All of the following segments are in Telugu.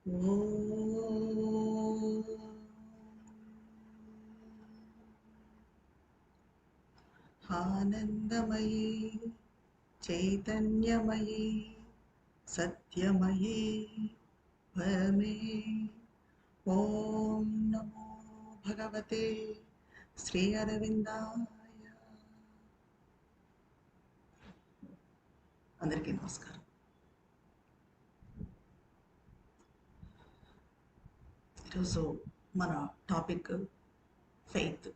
ఓం ఆనందమయీ చైతన్యమయీ సత్యమయీ పరమే. ఓం నమో భగవతే శ్రీ అరవిందాయ. అందరికీ నమస్కారం. ఈరోజు మన topic faith.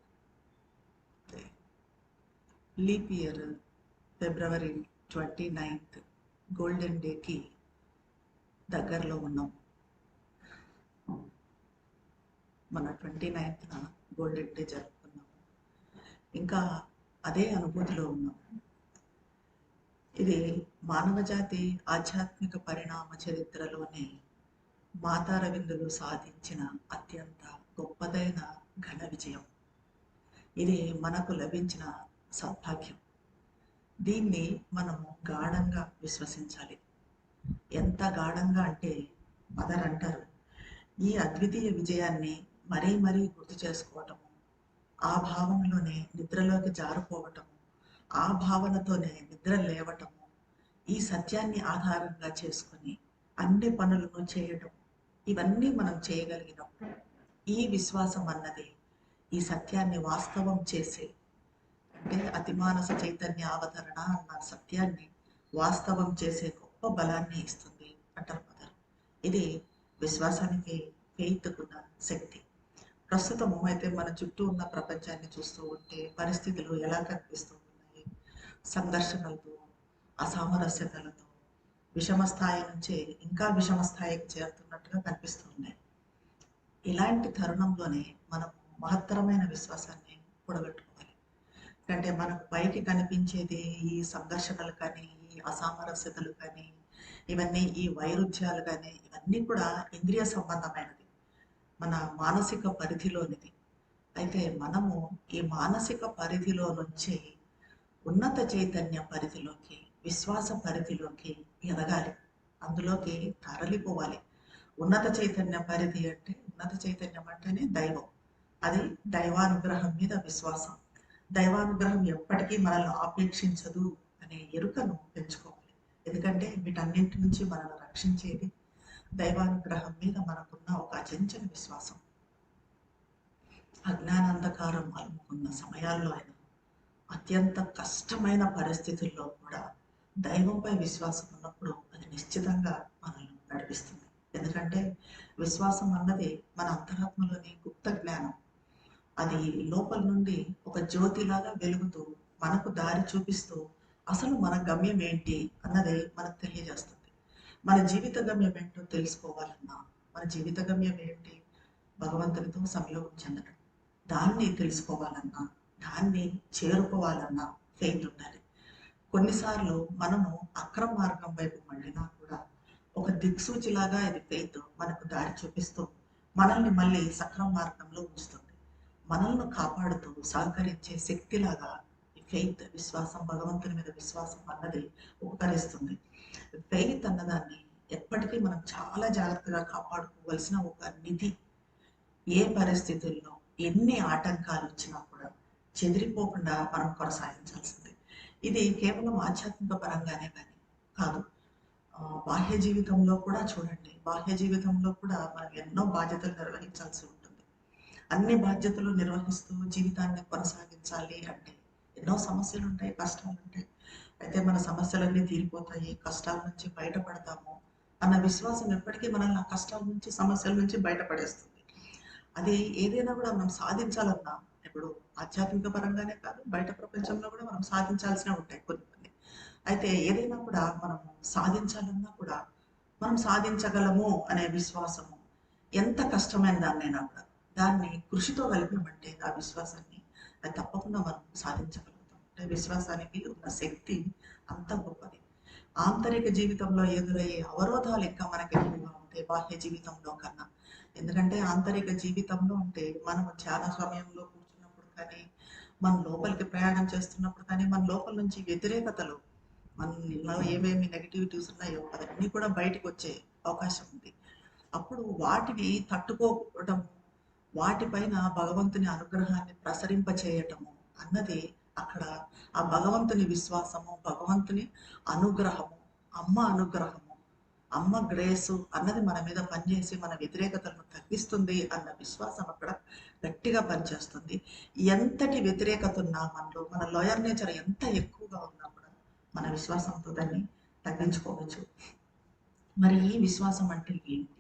Leap year February 29th golden డేకి దగ్గరలో ఉన్నాం. మన 29th గోల్డెన్ డే జరుపుకున్నాం. ఇంకా అదే అనుభూతిలో ఉన్నాం. ఇది మానవజాతి ఆధ్యాత్మిక పరిణామ చరిత్రలోనే మాతారవిందులు సాధించిన అత్యంత గొప్పదైన ఘన విజయం. ఇది మనకు లభించిన సౌభాగ్యం. దీన్ని మనము గాఢంగా విశ్వసించాలి. ఎంత గాఢంగా అంటే మదర్ అంటారు, ఈ అద్వితీయ విజయాన్ని మరీ మరీ గుర్తు చేసుకోవటము, ఆ భావనలోనే నిద్రలోకి జారిపోవటము, ఆ భావనతోనే నిద్ర లేవటము, ఈ సత్యాన్ని ఆధారంగా చేసుకుని అన్ని పనులను చేయటం, ఇవన్నీ మనం చేయగలిగినప్పుడు ఈ విశ్వాసం అన్నది ఈ సత్యాన్ని వాస్తవం చేసే, అంటే అతిమానస చైతన్య అవతరణ అన్న సత్యాన్ని వాస్తవం చేసే గొప్ప బలాన్ని ఇస్తుంది అంటారు మదర్. ఇది విశ్వాసానికి ఫెయిత్కున్న శక్తి. ప్రస్తుతము అయితే మన చుట్టూ ఉన్న ప్రపంచాన్ని చూస్తూ ఉంటే పరిస్థితులు ఎలా కనిపిస్తూ ఉన్నాయి? సంఘర్షణలతో, అసామరస్యతలతో విషమ స్థాయి నుంచే ఇంకా విషమ స్థాయికి చేరుతున్నట్టుగా కనిపిస్తూ ఉన్నాయి. ఇలాంటి తరుణంలోనే మనం మహత్తరమైన విశ్వాసాన్ని కూడబెట్టుకోవాలి. అంటే మనకు పైకి కనిపించేది ఈ సంఘర్షణలు కానీ, ఈ అసామరస్యతలు కానీ, ఇవన్నీ ఈ వైరుధ్యాలు కానీ, ఇవన్నీ కూడా ఇంద్రియ సంబంధమైనది, మన మానసిక పరిధిలోనిది. అయితే మనము ఈ మానసిక పరిధిలో నుంచి ఉన్నత చైతన్య పరిధిలోకి, విశ్వాస పరిధిలోకి ఎదగాలి, అందులోకి తరలిపోవాలి. ఉన్నత చైతన్య పరిధి అంటే, ఉన్నత చైతన్యం అంటేనే దైవం. అది దైవానుగ్రహం మీద విశ్వాసం. దైవానుగ్రహం ఎప్పటికీ మనల్ని ఆపేక్షించదు అనే ఎరుకను పెంచుకోవాలి. ఎందుకంటే వీటన్నింటి నుంచి మనల్ని రక్షించేది దైవానుగ్రహం మీద మనకున్న ఒక అచంచల విశ్వాసం. అజ్ఞానాంధకారం అలుముకున్న సమయాల్లో అయినా, అత్యంత కష్టమైన పరిస్థితుల్లో కూడా దైవంపై విశ్వాసం ఉన్నప్పుడు అది నిశ్చితంగా మనల్ని నడిపిస్తుంది. ఎందుకంటే విశ్వాసం అన్నది మన అంతరాత్మలోని గుప్త జ్ఞానం. అది లోపల నుండి ఒక జ్యోతిలాగా వెలుగుతూ మనకు దారి చూపిస్తూ అసలు మన గమ్యం ఏంటి అన్నది మనకు తెలియజేస్తుంది. మన జీవిత గమ్యం ఏంటో తెలుసుకోవాలన్నా, మన జీవిత గమ్యం ఏంటి? భగవంతునితో సంయోగం చెందడం. దాన్ని తెలుసుకోవాలన్నా, దాన్ని చేరుకోవాలన్నా ఫెయిత్ ఉండాలి. కొన్నిసార్లు మనము అక్రమ మార్గం వైపు మళ్ళినా కూడా ఒక దిక్సూచిలాగా ఇది ఫెయిత్ మనకు దారి చూపిస్తూ మనల్ని మళ్ళీ సక్రమ మార్గంలో ఉంచుతుంది. మనల్ని కాపాడుతూ సహకరించే శక్తిలాగా ఈ ఫెయిత్, విశ్వాసం, భగవంతుని మీద విశ్వాసం అన్నది ఉపకరిస్తుంది. ఫెయిత్ అన్నదాన్ని ఎప్పటికీ మనం చాలా జాగ్రత్తగా కాపాడుకోవలసిన ఒక నిధి. ఏ పరిస్థితుల్లో ఎన్ని ఆటంకాలు వచ్చినా కూడా చెదిరిపోకుండా మనం కొనసాగించాల్సింది. ఇది కేవలం ఆధ్యాత్మిక పరంగానే కానీ కాదు, బాహ్య జీవితంలో కూడా చూడండి. బాహ్య జీవితంలో కూడా మనం ఎన్నో బాధ్యతలు నిర్వహించాల్సి ఉంటుంది. అన్ని బాధ్యతలు నిర్వహిస్తూ జీవితాన్ని కొనసాగించాలి అంటే ఎన్నో సమస్యలు ఉంటాయి, కష్టాలు ఉంటాయి. అయితే మన సమస్యలన్నీ తీరిపోతాయి, కష్టాల నుంచి బయటపడతాము అన్న విశ్వాసం ఎప్పటికీ మనల్ని ఆ కష్టాల నుంచి, సమస్యల నుంచి బయటపడేస్తుంది. అది ఏదైనా కూడా మనం సాధించాలన్నా, ఇప్పుడు ఆధ్యాత్మిక పరంగానే కాదు, బయట ప్రపంచంలో కూడా మనం సాధించాల్సినవి ఉంటాయి కొన్ని కొన్ని. అయితే ఏదైనా కూడా మనము సాధించాలన్నా కూడా మనం సాధించగలము అనే విశ్వాసము, ఎంత కష్టమైన దాన్నైనా కూడా దాన్ని కృషితో కలిపామంటే ఆ విశ్వాసాన్ని, అది తప్పకుండా మనం సాధించగలుగుతాం. అంటే విశ్వాసానికి ఉన్న శక్తి అంత గొప్పది. ఆంతరిక జీవితంలో ఎదురయ్యే అవరోధాలు ఇంకా మనకి ఎక్కువగా ఉంటాయి బాహ్య జీవితంలో కన్నా. ఎందుకంటే ఆంతరిక జీవితంలో అంటే మనం ధ్యాన సమయంలో కూర్చున్నప్పుడు కానీ, మన లోపలికి ప్రయాణం చేస్తున్నప్పుడు కానీ, మన లోపల నుంచి వ్యతిరేకతలు, మనలో ఏమేమి నెగటివిటీస్ ఉన్నాయో అవన్నీ కూడా బయటకు వచ్చే అవకాశం ఉంది. అప్పుడు వాటిని తట్టుకోవటం, వాటిపైన భగవంతుని అనుగ్రహాన్ని ప్రసరింపచేయటము అన్నది అక్కడ ఆ భగవంతుని విశ్వాసము, భగవంతుని అనుగ్రహము, అమ్మ అనుగ్రహము, అమ్మ గ్రేసు అన్నది మన మీద పనిచేసి మన వ్యతిరేకతలను తగ్గిస్తుంది అన్న విశ్వాసం అక్కడ గట్టిగా పనిచేస్తుంది. ఎంతటి వ్యతిరేకత ఉన్నా మనలో, మన లోయర్ నేచర్ ఎంత ఎక్కువగా ఉన్నా కూడా మన విశ్వాసంతో దాన్ని తగ్గించుకోవచ్చు. మరి ఈ విశ్వాసం అంటే ఏంటి?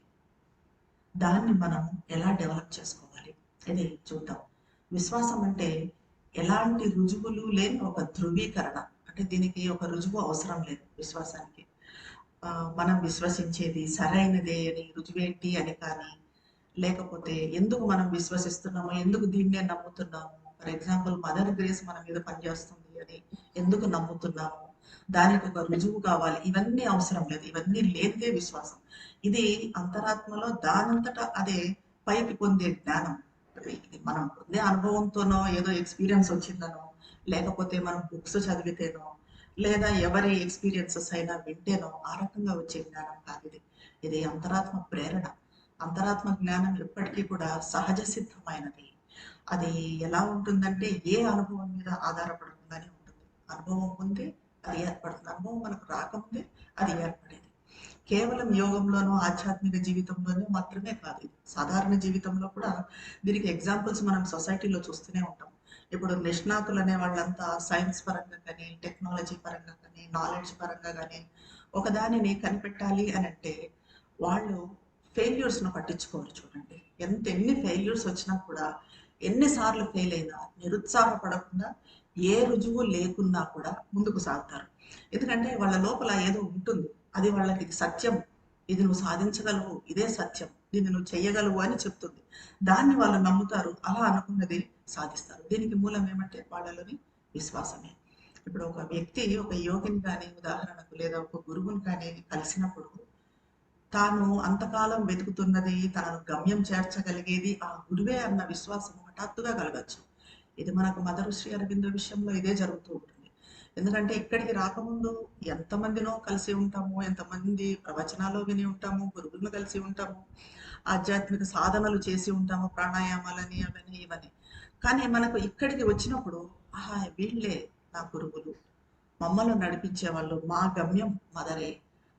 దాన్ని మనం ఎలా డెవలప్ చేసుకోవాలి ఇది చూద్దాం. విశ్వాసం అంటే ఎలాంటి రుజువులు లేని ఒక ధృవీకరణ. అంటే దీనికి ఒక రుజువు అవసరం లేదు విశ్వాసానికి. మనం విశ్వసించేది సరైనదే అని రుజువేంటి అని కానీ, లేకపోతే ఎందుకు మనం విశ్వసిస్తున్నామో, ఎందుకు దీన్నే నమ్ముతున్నాము, ఫర్ ఎగ్జాంపుల్ మదర్ గ్రేస్ మన మీద పనిచేస్తుంది అని ఎందుకు నమ్ముతున్నాము, దానికి ఒక రుజువు కావాలి, ఇవన్నీ అవసరం లేదు. ఇవన్నీ లేనిదే విశ్వాసం. ఇది అంతరాత్మలో దానంతటా అదే పైకి పొందే జ్ఞానం. ఇది మనం పొందే అనుభవంతోనో, ఏదో ఎక్స్పీరియన్స్ వచ్చిందనో, లేకపోతే మనం బుక్స్ చదివితేనో, లేదా ఎవరి ఎక్స్పీరియన్సెస్ అయినా వింటేనో ఆ రకంగా వచ్చే జ్ఞానం కాదు ఇది. ఇది అంతరాత్మ ప్రేరణ. అంతరాత్మ జ్ఞానం ఎప్పటికీ కూడా సహజ సిద్ధమైనది. అది ఎలా ఉంటుందంటే ఏ అనుభవం మీద ఆధారపడకుండానే ఉంటుంది. అనుభవం ముందే అది ఏర్పడుతుంది. అనుభవం మనకు రాకముందే అది ఏర్పడేది. కేవలం యోగంలోనూ ఆధ్యాత్మిక జీవితంలోనూ మాత్రమే కాదు ఇది. సాధారణ జీవితంలో కూడా దీనికి ఎగ్జాంపుల్స్ మనం సొసైటీలో చూస్తూనే ఉంటాం. ఇప్పుడు నిష్ణాతులు అనే వాళ్ళంతా సైన్స్ పరంగా కానీ, టెక్నాలజీ పరంగా కానీ, నాలెడ్జ్ పరంగా కానీ ఒకదానిని కనిపెట్టాలి అని అంటే వాళ్ళు ఫెయిల్యూర్స్ను పట్టించుకోరు. చూడండి, ఎన్ని ఫెయిల్యూర్స్ వచ్చినా కూడా, ఎన్నిసార్లు ఫెయిల్ అయినా నిరుత్సాహపడకుండా, ఏ రుజువు లేకున్నా కూడా ముందుకు సాగుతారు. ఎందుకంటే వాళ్ళ లోపల ఏదో ఉంటుంది, అది వాళ్ళకి ఇది సత్యం, ఇది నువ్వు సాధించగలవు, ఇదే సత్యం, దీన్ని నువ్వు చెయ్యగలవు అని చెప్తుంది. దాన్ని వాళ్ళు నమ్ముతారు, అలా అనుకున్నది సాధిస్తారు. దీనికి మూలం ఏమంటే వాళ్ళలోని విశ్వాసమే. ఇప్పుడు ఒక వ్యక్తి ఒక యోగిని కానీ ఉదాహరణకు, లేదా ఒక గురువుని కానీ కలిసినప్పుడు తాను అంతకాలం వెతుకుతున్నది, తనను గమ్యం చేర్చగలిగేది ఆ గురువే అన్న విశ్వాసం హఠాత్తుగా కలగచ్చు. ఇది మనకు మదర్ శ్రీ అరవిందో విషయంలో ఇదే జరుగుతూ ఉంటుంది. ఎందుకంటే ఇక్కడికి రాకముందు ఎంతమందినో కలిసి ఉంటాము, ఎంతమంది ప్రవచనాలు విని ఉంటాము, గురువులను కలిసి ఉంటాము, ఆధ్యాత్మిక సాధనలు చేసి ఉంటాము, ప్రాణాయామాలని అవని ఇవని. కానీ మనకు ఇక్కడికి వచ్చినప్పుడు ఆహా వీళ్ళే నా గురువులు, మమ్మల్ని నడిపించే వాళ్ళు, మా గమ్యం మదరే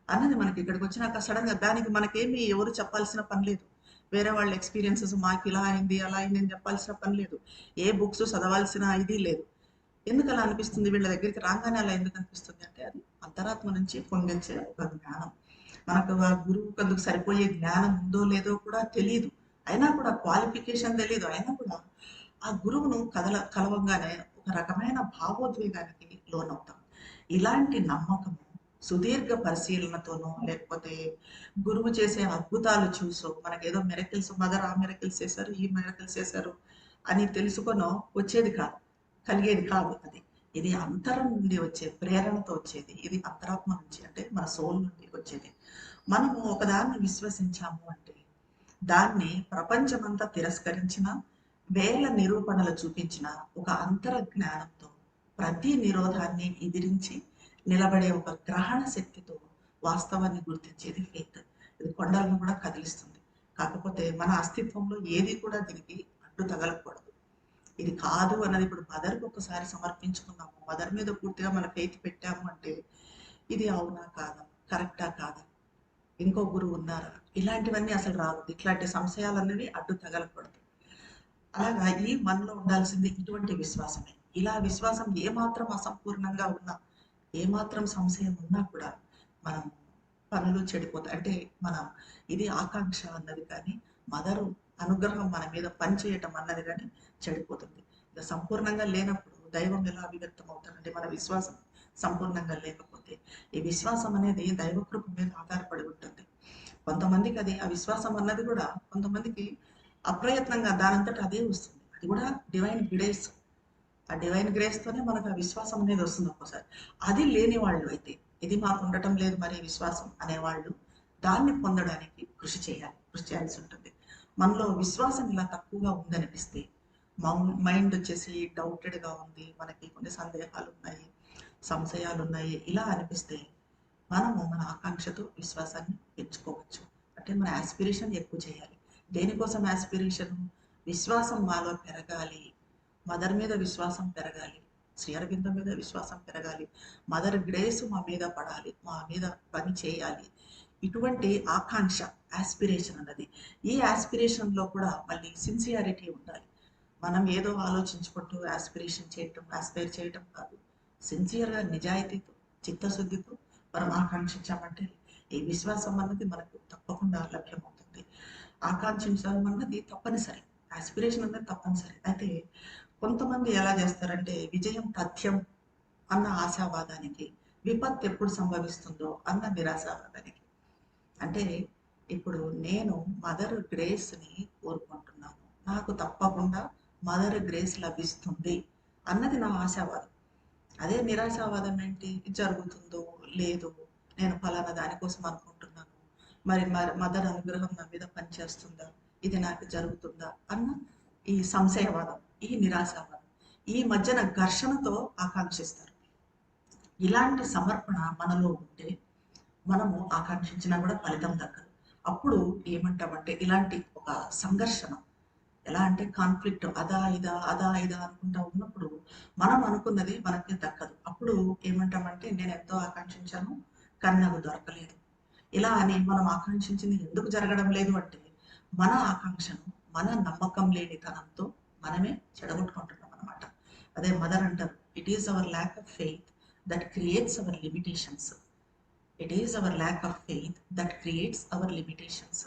అన్నది మనకి ఇక్కడికి వచ్చినాక సడన్ గా దానికి మనకేమి ఎవరు చెప్పాల్సిన పని లేదు. వేరే వాళ్ళ ఎక్స్పీరియన్సెస్ మాకు ఇలా అయింది అలా అయింది అని చెప్పాల్సిన పని లేదు. ఏ బుక్స్ చదవాల్సిన ఇది లేదు. ఎందుకు అలా అనిపిస్తుంది? వీళ్ళ దగ్గరికి రాగానే అలా ఎందుకు అనిపిస్తుంది అంటే అది అంతరాత్మ నుంచి పొందించే ఒక జ్ఞానం. మనకు ఆ గురువుకి అందుకు సరిపోయే జ్ఞానం ఉందో లేదో కూడా తెలియదు. అయినా కూడా క్వాలిఫికేషన్ తెలియదు. అయినా కూడా ఆ గురువును కలవంగానే ఒక రకమైన భావోద్వేగానికి లోనవుతాం. ఇలాంటి నమ్మకము సుదీర్ఘ పరిశీలనతోనో, లేకపోతే గురువు చేసే అద్భుతాలు చూసో, మనకేదో మిరకిల్స్ మదర్ ఆ మిరకిల్స్ చేశారు, ఈ మిరకిల్స్ చేశారు అని తెలుసుకొనో వచ్చేది కాదు, కలిగేది కాదు అది. ఇది అంతరం నుండి వచ్చే ప్రేరణతో వచ్చేది. ఇది అంతరాత్మ నుంచి, అంటే మన సోల్ నుండి వచ్చేది. మనము ఒకదాన్ని విశ్వసించాము అంటే దాన్ని ప్రపంచమంతా తిరస్కరించిన, వేల నిరూపణలు చూపించిన ఒక అంతర జ్ఞానంతో ప్రతి నిరోధాన్ని ఎదిరించి నిలబడే ఒక గ్రహణ శక్తితో వాస్తవాన్ని గుర్తించేది ఫెయిత్. ఇది కొండలను కూడా కదిలిస్తుంది. కాకపోతే మన అస్తిత్వంలో ఏది కూడా దీనికి అడ్డు తగలకూడదు. ఇది కాదు అన్నది ఇప్పుడు మదర్కి ఒకసారి సమర్పించుకున్నాము, మదర్ మీద పూర్తిగా మన ఫెయిత్ పెట్టాము అంటే ఇది అవునా కాదా, కరెక్టా కాదా, ఇంకో గురువు ఉన్నారా, ఇలాంటివన్నీ అసలు రావద్దు. ఇట్లాంటి సంశయాలన్నవి అడ్డు తగలకూడదు. అలాగా ఈ మనలో ఉండాల్సింది ఇటువంటి విశ్వాసమే. ఇలా విశ్వాసం ఏమాత్రం అసంపూర్ణంగా ఉన్నా, ఏమాత్రం సంశయం ఉన్నా కూడా మనం పనులు చెడిపోతాయి. అంటే మన ఇది ఆకాంక్ష అన్నది కానీ, మదరు అనుగ్రహం మన మీద పనిచేయటం అన్నది కానీ చెడిపోతుంది. ఇక సంపూర్ణంగా లేనప్పుడు దైవం ఎలా అభివ్యక్తం అవుతారంటే మన విశ్వాసం సంపూర్ణంగా లేకపోతే. ఈ విశ్వాసం అనేది దైవకృప మీద ఆధారపడి ఉంటుంది. కొంతమందికి అది ఆ విశ్వాసం అన్నది కూడా కొంతమందికి అప్రయత్నంగా దానంతట అదే వస్తుంది. అది కూడా డివైన్ గ్రేస్. ఆ డివైన్ గ్రేస్ తోనే మనకు ఆ విశ్వాసం అనేది వస్తుంది ఒక్కోసారి. అది లేని వాళ్ళు అయితే, ఇది మాకు ఉండటం లేదు మరి విశ్వాసం అనేవాళ్ళు దాన్ని పొందడానికి కృషి చేయాల్సి ఉంటుంది. మనలో విశ్వాసం ఇలా తక్కువగా ఉందనిపిస్తే, మైండ్ వచ్చేసి డౌటెడ్గా ఉంది, మనకి కొన్ని సందేహాలు ఉన్నాయి, సంశయాలు ఉన్నాయి, ఇలా అనిపిస్తే మనము మన ఆకాంక్షతో విశ్వాసాన్ని పెంచుకోవచ్చు. అంటే మన యాస్పిరేషన్ ఎక్కువ చేయాలి. దేనికోసం యాస్పిరేషన్? విశ్వాసం మాలో పెరగాలి, మదర్ మీద విశ్వాసం పెరగాలి, శ్రీ అరవిందో మీద విశ్వాసం పెరగాలి, మదర్ గ్రేస్ మా మీద పడాలి, మా మీద పని చేయాలి. ఇటువంటి ఆకాంక్ష, యాస్పిరేషన్ అన్నది. ఈ యాస్పిరేషన్లో కూడా మళ్ళీ సిన్సియారిటీ ఉండాలి. మనం ఏదో ఆలోచించుకుంటూ యాస్పైర్ చేయటం కాదు. సిన్సియర్గా, నిజాయితీతో, చిత్తశుద్ధితో మనం ఆకాంక్షించామంటే ఈ విశ్వాసం అన్నది మనకు తప్పకుండా లభ్యమవుతుంది. ఆకాంక్షించడం అన్నది తప్పనిసరి, యాస్పిరేషన్ అన్నది తప్పనిసరి. అయితే కొంతమంది ఎలా చేస్తారంటే విజయం తథ్యం అన్న ఆశావాదానికి, విపత్తు ఎప్పుడు సంభవిస్తుందో అన్న నిరాశావాదానికి. అంటే ఇప్పుడు నేను మదర్ గ్రేస్ని కోరుకుంటున్నాను, నాకు తప్పకుండా మదర్ గ్రేస్ లభిస్తుంది అన్నది నా ఆశావాదం. అదే నిరాశావాదం ఏంటి? జరుగుతుందో లేదో, నేను ఫలానా దానికోసం అనుకుంటున్నాను, మరి మదర్ అనుగ్రహం నా మీద పనిచేస్తుందా, ఇది నాకు జరుగుతుందా అన్న ఈ సంశయవాదం, ఈ నిరాశావాదం, ఈ మధ్యన ఘర్షణతో ఆకాంక్షిస్తారు. ఇలాంటి సమర్పణ మనలో ఉంటే మనము ఆకాంక్షించినా కూడా ఫలితం దక్కదు. అప్పుడు ఏమంటామంటే ఇలాంటి ఒక సంఘర్షణ, ఎలా అంటే కాన్ఫ్లిక్ట్, అదా ఇదా అనుకుంటా ఉన్నప్పుడు మనం అనుకున్నది మనకి దక్కదు. అప్పుడు ఏమంటామంటే నేను ఎంతో ఆకాంక్షించాను కానీ నాకు దొరకలేదు. ఇలా అని మనం ఆకాంక్షించింది ఎందుకు జరగడం లేదు అంటే మన ఆకాంక్షను, మన నమ్మకం లేనితనంతో మనమే చెడగొట్టుకుంటున్నాం అనమాట. అదే మదర్ అంటారు, it is our lack of faith that creates hour limitations. It is our lack of faith that creates hour limitations.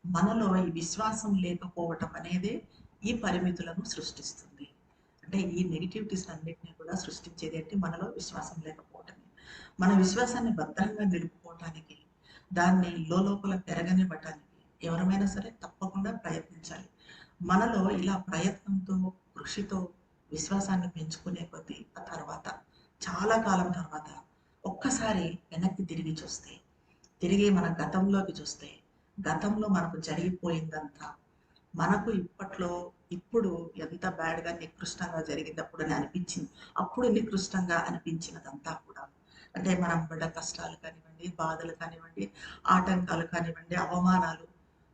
మనలో ఈ విశ్వాసం లేకపోవటం అనేది ఈ పరిమితులను సృష్టిస్తుంది. అంటే ఈ నెగిటివిటీస్ అన్నిటినీ కూడా సృష్టించేది అంటే మనలో విశ్వాసం లేకపోవటమే. మన విశ్వాసాన్ని భద్రంగా నిలుపుకోవటానికి, దాన్ని లోపల పెరగనివ్వటానికి ఎవరమైనా సరే తప్పకుండా ప్రయత్నించాలి. మనలో ఇలా ప్రయత్నంతో, కృషితో విశ్వాసాన్ని పెంచుకునే కొద్దీ ఆ తర్వాత చాలా కాలం తర్వాత ఒక్కసారి వెనక్కి తిరిగి చూస్తే, తిరిగి మన గతంలోకి చూస్తే, గతంలో మనకు జరిగిపోయిందంతా మనకు ఇప్పుడు ఎంత బ్యాడ్గా నికృష్టంగా జరిగింది అప్పుడు అని అనిపించింది. అప్పుడు నికృష్టంగా అనిపించినదంతా కూడా అంటే మనం పడ్డ కష్టాలు కానివ్వండి, బాధలు కానివ్వండి, ఆటంకాలు కానివ్వండి, అవమానాలు,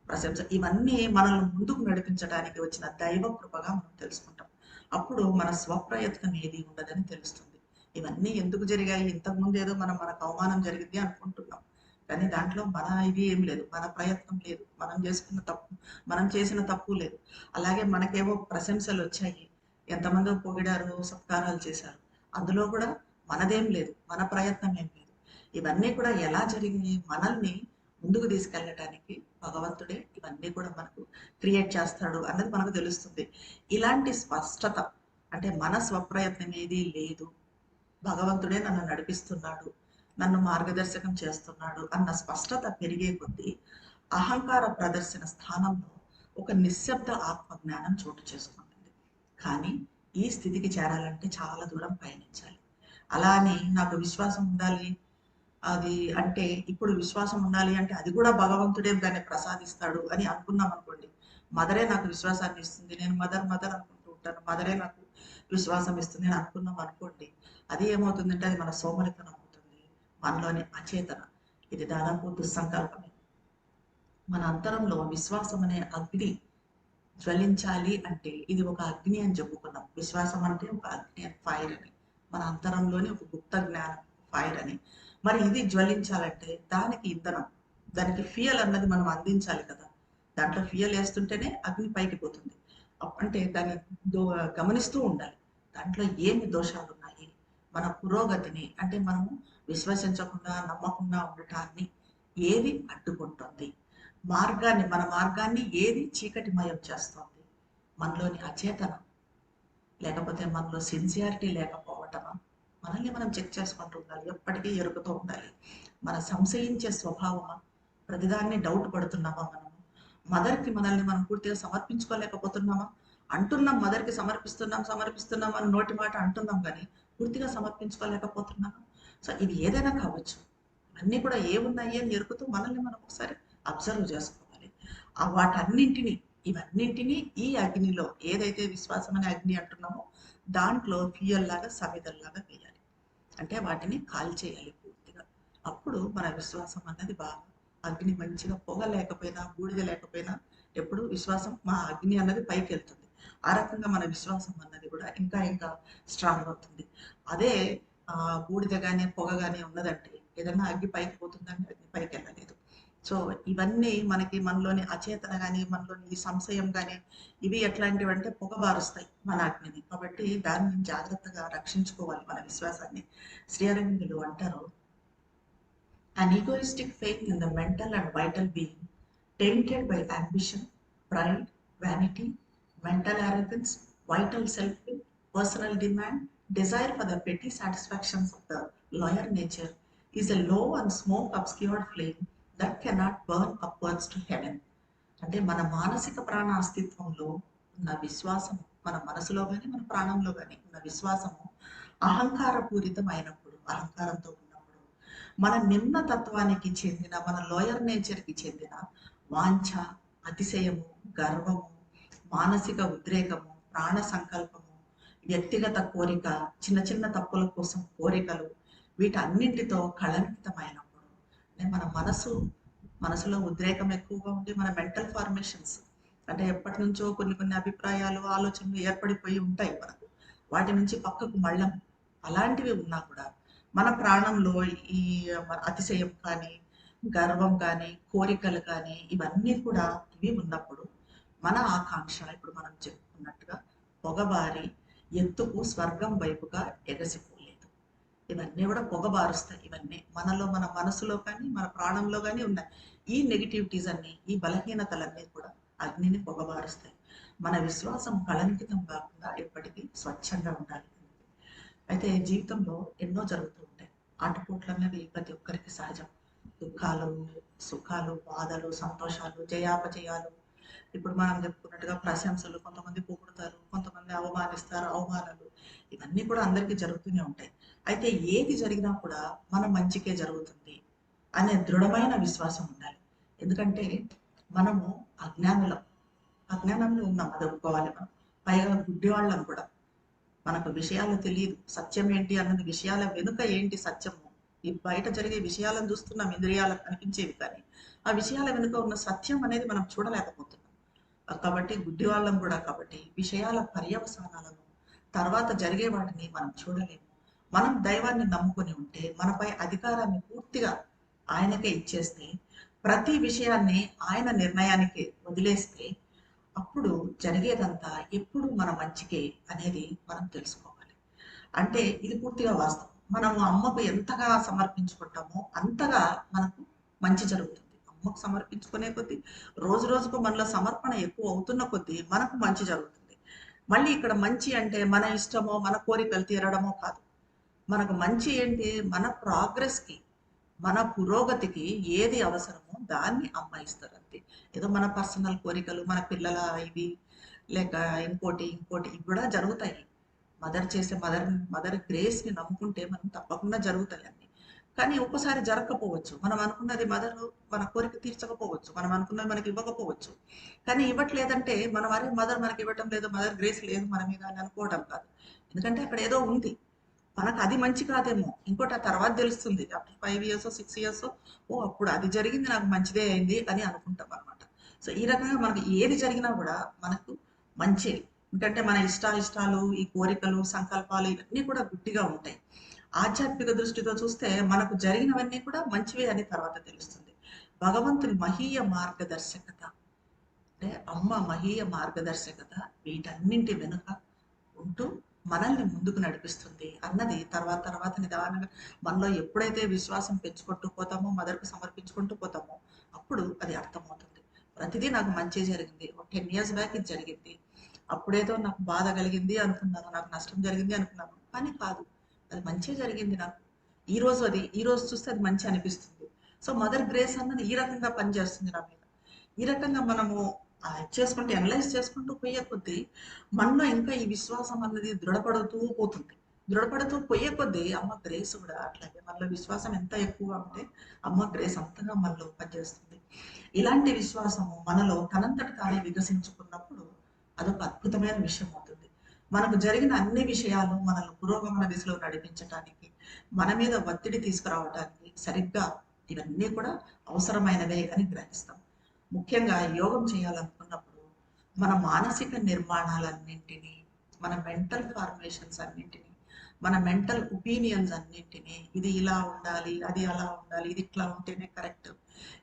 ప్రశంస, ఇవన్నీ మనల్ని ముందుకు నడిపించడానికి వచ్చిన దైవ కృపగా మనం తెలుసుకుంటాం. అప్పుడు మన స్వప్రయత్నం ఏది ఉండదని తెలుస్తుంది. ఇవన్నీ ఎందుకు జరిగాయి? ఇంతకుముందు ఏదో మనకు అవమానం జరిగింది అనుకుంటున్నాం, కానీ దాంట్లో మన ఇది ఏం లేదు, మన ప్రయత్నం లేదు, మనం చేసిన తప్పు లేదు. అలాగే మనకేవో ప్రశంసలు వచ్చాయి, ఎంతమందో పొగిడారు, సత్కారాలు చేశారు, అందులో కూడా మనదేం లేదు, మన ప్రయత్నం ఏం లేదు. ఇవన్నీ కూడా ఎలా జరిగి మనల్ని ముందుకు తీసుకెళ్ళటానికి భగవంతుడే ఇవన్నీ కూడా మనకు క్రియేట్ చేస్తాడు అన్నది మనకు తెలుస్తుంది. ఇలాంటి స్పష్టత, అంటే మన స్వప్రయత్నం ఏదీ లేదు, భగవంతుడే నన్ను నడిపిస్తున్నాడు, నన్ను మార్గదర్శకం చేస్తున్నాడు అన్న స్పష్టత పెరిగే కొద్దీ అహంకార ప్రదర్శన స్థానంలో ఒక నిశ్శబ్ద ఆత్మజ్ఞానం చోటు చేసుకుంటుంది. కానీ ఈ స్థితికి చేరాలంటే చాలా దూరం పయనించాలి. అలా అని నాకు విశ్వాసం ఉండాలి అది అంటే, ఇప్పుడు విశ్వాసం ఉండాలి అంటే అది కూడా భగవంతుడే దాన్ని ప్రసాదిస్తాడు అని అనుకున్నాం అనుకోండి, మదరే నాకు విశ్వాసాన్ని ఇస్తుంది, నేను మదర్ అనుకుంటూ ఉంటాను, మదరే నాకు విశ్వాసం ఇస్తుంది అని అనుకున్నాం అనుకోండి, అది ఏమవుతుందంటే అది మన సోమరితనం అవుతుంది, మనలోని అచేతన. ఇది దాదాపు దుస్సంకల్పమే. మన అంతరంలో విశ్వాసం అనే అగ్ని జ్వలించాలి అంటే ఇది ఒక అగ్ని అని చెప్పుకున్నాం. విశ్వాసం అంటే ఒక అగ్ని అని, ఫైర్ అని, మన అంతరంలోని ఒక గుప్త జ్ఞానం ఫైర్ అని. మరి ఇది జ్వలించాలంటే దానికి ఇంధనం, దానికి ఫ్యూయల్ అన్నది మనం అందించాలి కదా. దాంట్లో ఫ్యూయల్ వేస్తుంటేనే అగ్ని పైకి పోతుంది. అంటే దాన్ని గమనిస్తూ ఉండాలి, దాంట్లో ఏమి దోషాలు ఉన్నాయి, మన పురోగతిని అంటే మనము విశ్వసించకుండా నమ్మకుండా ఉండటాన్ని ఏది అడ్డుకుంటుంది, మన మార్గాన్ని ఏది చీకటిమయం చేస్తుంది, మనలోని అచేతనం, లేకపోతే మనలో సిన్సియారిటీ లేకపోవటమా, మనల్ని మనం చెక్ చేసుకుంటూ ఉండాలి, ఎప్పటికీ ఎరుకుతూ ఉండాలి. మన సంశయించే స్వభావమా, ప్రతిదాన్ని డౌట్ పడుతున్నామా, మదర్కి మనల్ని మనం పూర్తిగా సమర్పించుకోలేకపోతున్నామా, అంటున్నాం మదర్కి సమర్పిస్తున్నాం అని నోటి మాట అంటున్నాం కానీ పూర్తిగా సమర్పించుకోలేకపోతున్నామా. సో ఇది ఏదైనా కావచ్చు, అన్నీ కూడా ఏమున్నాయి అని ఎరుకుతూ మనల్ని మనం ఒకసారి అబ్జర్వ్ చేసుకోవాలి. ఇవన్నింటినీ ఈ అగ్నిలో, ఏదైతే విశ్వాసం అనే అగ్ని అంటున్నామో దాంట్లో ఫ్యూయల్ లాగా, సమిధల్లాగా వేయాలి. అంటే వాటిని కాల్చేయాలి పూర్తిగా. అప్పుడు మన విశ్వాసం అన్నది బాగా అగ్ని మంచిగా పొగ లేకపోయినా, బూడిద లేకపోయినా ఎప్పుడు విశ్వాసం మా అగ్ని అన్నది పైకి వెళ్తుంది. ఆ రకంగా మన విశ్వాసం అన్నది కూడా ఇంకా ఇంకా స్ట్రాంగ్ అవుతుంది. అదే బూడిద గాని, పొగ గాని ఉన్నదంటే ఏదన్నా అగ్గి పైకి పోతుందంటే అగ్ని పైకి వెళ్ళలేదు. సో ఇవన్నీ మనకి మనలోని అచేతన గాని, మనలోని ఈ సంశయం గాని ఇవి ఎట్లాంటివంటే పొగ బారుస్తాయి మన అగ్నిని. కాబట్టి దాన్ని జాగ్రత్తగా రక్షించుకోవాలి మన విశ్వాసాన్ని. శ్రీ అరవిందులు అంటారు, an egoistic faith in the mental and vital being, tainted by ambition, pride, vanity, mental arrogance, vital self-will, personal demand, desire for the petty satisfactions of the lower nature, is a low and smoke-obscured flame that cannot burn upwards to heaven. అంటే మన మానసిక ప్రాణ అస్తిత్వంలో ఉన్న విశ్వాసం, మన మనసులో కానీ మన ప్రాణంలో కానీ ఉన్న విశ్వాసము అహంకారపూరితమైనప్పుడు, అహంకారంతో ఉన్నప్పుడు, మన నిమ్న తత్వానికి చెందిన, మన లోయర్ నేచర్కి చెందిన వాంఛ, అతిశయము, గర్వము, మానసిక ఉద్రేకము, ప్రాణ సంకల్పము, వ్యక్తిగత కోరిక, చిన్న చిన్న తప్పుల కోసం కోరికలు, వీటన్నింటితో కళంకితమైనప్పుడు, అంటే మన మనసులో ఉద్రేకం ఎక్కువగా ఉండి మన మెంటల్ ఫార్మేషన్స్ అంటే ఎప్పటి నుంచో కొన్ని కొన్ని అభిప్రాయాలు, ఆలోచనలు ఏర్పడిపోయి ఉంటాయి మనకు. వాటి నుంచి పక్కకు మళ్ళం అలాంటివి ఉన్నా కూడా మన ప్రాణంలో ఈ అతిశయం కానీ, గర్వం కానీ, కోరికలు కానీ ఇవన్నీ కూడా ఇవి ఉన్నప్పుడు మన ఆకాంక్ష ఇప్పుడు మనం చెప్పుకున్నట్టుగా పొగబారి ఎత్తుకు స్వర్గం వైపుగా ఎగసిపోలేదు. ఇవన్నీ కూడా పొగబారుస్తాయి. ఇవన్నీ మనలో, మన మనసులో కానీ, మన ప్రాణంలో కానీ ఉన్నాయి. ఈ నెగిటివిటీస్ అన్ని, ఈ బలహీనతలన్నీ కూడా అగ్నిని పొగబారుస్తాయి. మన విశ్వాసం కళంకితం కాకుండా ఎప్పటికీ స్వచ్ఛంగా ఉండాలి. అయితే జీవితంలో ఎన్నో జరుగుతూ ఉంటాయి. ఆటుపోట్లు అనేవి ప్రతి ఒక్కరికి సహజం. దుఃఖాలు, సుఖాలు, బాధలు, సంతోషాలు, జయాపజయాలు. ఇప్పుడు మనం చెప్పుకున్నట్టుగా ప్రశంసలు, కొంతమంది పొగుడుతారు, కొంతమంది అవమానిస్తారు, అవమానాలు, ఇవన్నీ కూడా అందరికీ జరుగుతూనే ఉంటాయి. అయితే ఏది జరిగినా కూడా మన మంచికే జరుగుతుంది అనే దృఢమైన విశ్వాసం ఉండాలి. ఎందుకంటే మనము అజ్ఞానంలో ఉన్నాం, అది ఒప్పుకోవాలి మనం. పైగా గుడ్డి వాళ్ళం కూడా. మనకు విషయాలు తెలియదు, సత్యం ఏంటి అన్నది, విషయాల వెనుక ఏంటి సత్యము. ఈ బయట జరిగే విషయాలను చూస్తున్నాం, ఇంద్రియాలకు కనిపించేవి, కానీ ఆ విషయాల వెనుక ఉన్న సత్యం అనేది మనం చూడలేకపోతున్నాం. కాబట్టి గుడ్డి వాళ్ళం కూడా. కాబట్టి విషయాల పర్యవసానాలను, తర్వాత జరిగే వాటిని మనం చూడలేము. మనం దైవాన్ని నమ్ముకొని ఉంటే, మనపై అధికారాన్ని పూర్తిగా ఆయనకే ఇచ్చేస్తే, ప్రతి విషయాన్ని ఆయన నిర్ణయానికి వదిలేస్తే, అప్పుడు జరిగేదంతా ఎప్పుడు మన మంచికే అనేది మనం తెలుసుకోవాలి. అంటే ఇది పూర్తిగా వాస్తవం. మనము అమ్మకు ఎంతగా సమర్పించుకుంటామో అంతగా మనకు మంచి జరుగుతుంది. అమ్మకు సమర్పించుకునే కొద్దీ, రోజు రోజుకు మనలో సమర్పణ ఎక్కువ అవుతున్న కొద్దీ మనకు మంచి జరుగుతుంది. మళ్ళీ ఇక్కడ మంచి అంటే మన ఇష్టమో, మన కోరికలు తీరడమో కాదు. మనకు మంచి ఏంటి, మన ప్రోగ్రెస్కి, మన పురోగతికి ఏది అవసరమో దాన్ని అమ్మ ఇస్తారు అంతే. ఏదో మన పర్సనల్ కోరికలు, మన పిల్లల ఇవి, లేక ఇంకోటి ఇవి కూడా జరుగుతాయి. మదర్ చేసే మదర్ గ్రేస్ని నమ్ముకుంటే మనం తప్పకుండా జరుగుతాయి అన్ని. కానీ ఒక్కోసారి జరగకపోవచ్చు. మనం అనుకున్నది మదర్ మన కోరిక తీర్చకపోవచ్చు, మనం అనుకున్నది మనకి ఇవ్వకపోవచ్చు. కానీ ఇవ్వట్లేదంటే మనం అరే మదర్ మనకి ఇవ్వటం లేదు, మదర్ గ్రేస్ లేదు మన మీద అని అనుకోవడం కాదు. ఎందుకంటే అక్కడ ఏదో ఉంది. మనకు అది మంచి కాదేమో, ఇంకోటి ఆ తర్వాత తెలుస్తుంది. ఆఫ్టర్ 5 ఇయర్స్ 6 ఇయర్స్, ఓ అప్పుడు అది జరిగింది నాకు మంచిదే అయింది అని అనుకుంటాం అనమాట. సో ఈ రకంగా మనకి ఏది జరిగినా కూడా మనకు మంచి. ఎందుకంటే మన ఇష్టాలు, ఈ కోరికలు, సంకల్పాలు ఇవన్నీ కూడా గుడ్డిగా ఉంటాయి. ఆధ్యాత్మిక దృష్టితో చూస్తే మనకు జరిగినవన్నీ కూడా మంచివే అని తర్వాత తెలుస్తుంది. భగవంతుని మహీయ మార్గదర్శకత, అంటే అమ్మ మహీయ మార్గదర్శకత వీటన్నింటి వెనుక ఉంటూ మనల్ని ముందుకు నడిపిస్తుంది అన్నది తర్వాత నిదానంగా మనలో ఎప్పుడైతే విశ్వాసం పెంచుకుంటూ పోతామో, మదర్కు సమర్పించుకుంటూ పోతామో అప్పుడు అది అర్థమవుతుంది. ప్రతిదీ నాకు మంచి జరిగింది. 10 ఇయర్స్ బ్యాక్ ఇది జరిగింది, అప్పుడేదో నాకు బాధ కలిగింది అనుకున్నాను, నాకు నష్టం జరిగింది అనుకున్నాను, కానీ కాదు, అది మంచి జరిగింది నాకు. ఈ రోజు చూస్తే అది మంచి అనిపిస్తుంది. సో మదర్ గ్రేస్ అన్నది ఈ రకంగా పనిచేస్తుంది నా మీద. ఈ రకంగా మనము చేసుకుంటూ అనలైజ్ చేసుకుంటూ పోయే కొద్దీ మనలో ఇంకా ఈ విశ్వాసం అన్నది దృఢపడుతూ పోతుంది. దృఢపడుతూ పోయే కొద్దీ అమ్మ గ్రేస్ కూడా అట్లాగే మనలో విశ్వాసం ఎంత ఎక్కువగా ఉంటే అమ్మ గ్రేస్ అంతగా మనలో పనిచేస్తుంది. ఇలాంటి విశ్వాసము మనలో తనంతట తానే వికసించుకున్నప్పుడు అదొక అద్భుతమైన విషయం అవుతుంది. మనకు జరిగిన అన్ని విషయాలు మనల్ని పురోగమన దిశలో నడిపించటానికి, మన మీద ఒత్తిడి తీసుకురావడానికి సరిగ్గా ఇవన్నీ కూడా అవసరమైనవే అని గ్రహిస్తాం. ముఖ్యంగా యోగం చేయాలనుకున్నప్పుడు మన మానసిక నిర్మాణాలన్నింటినీ, మన మెంటల్ ఫార్మేషన్స్ అన్నింటినీ, మన మెంటల్ ఒపీనియన్స్ అన్నింటినీ, ఇది ఇలా ఉండాలి, అది అలా ఉండాలి, ఇది ఇట్లా ఉంటేనే కరెక్ట్,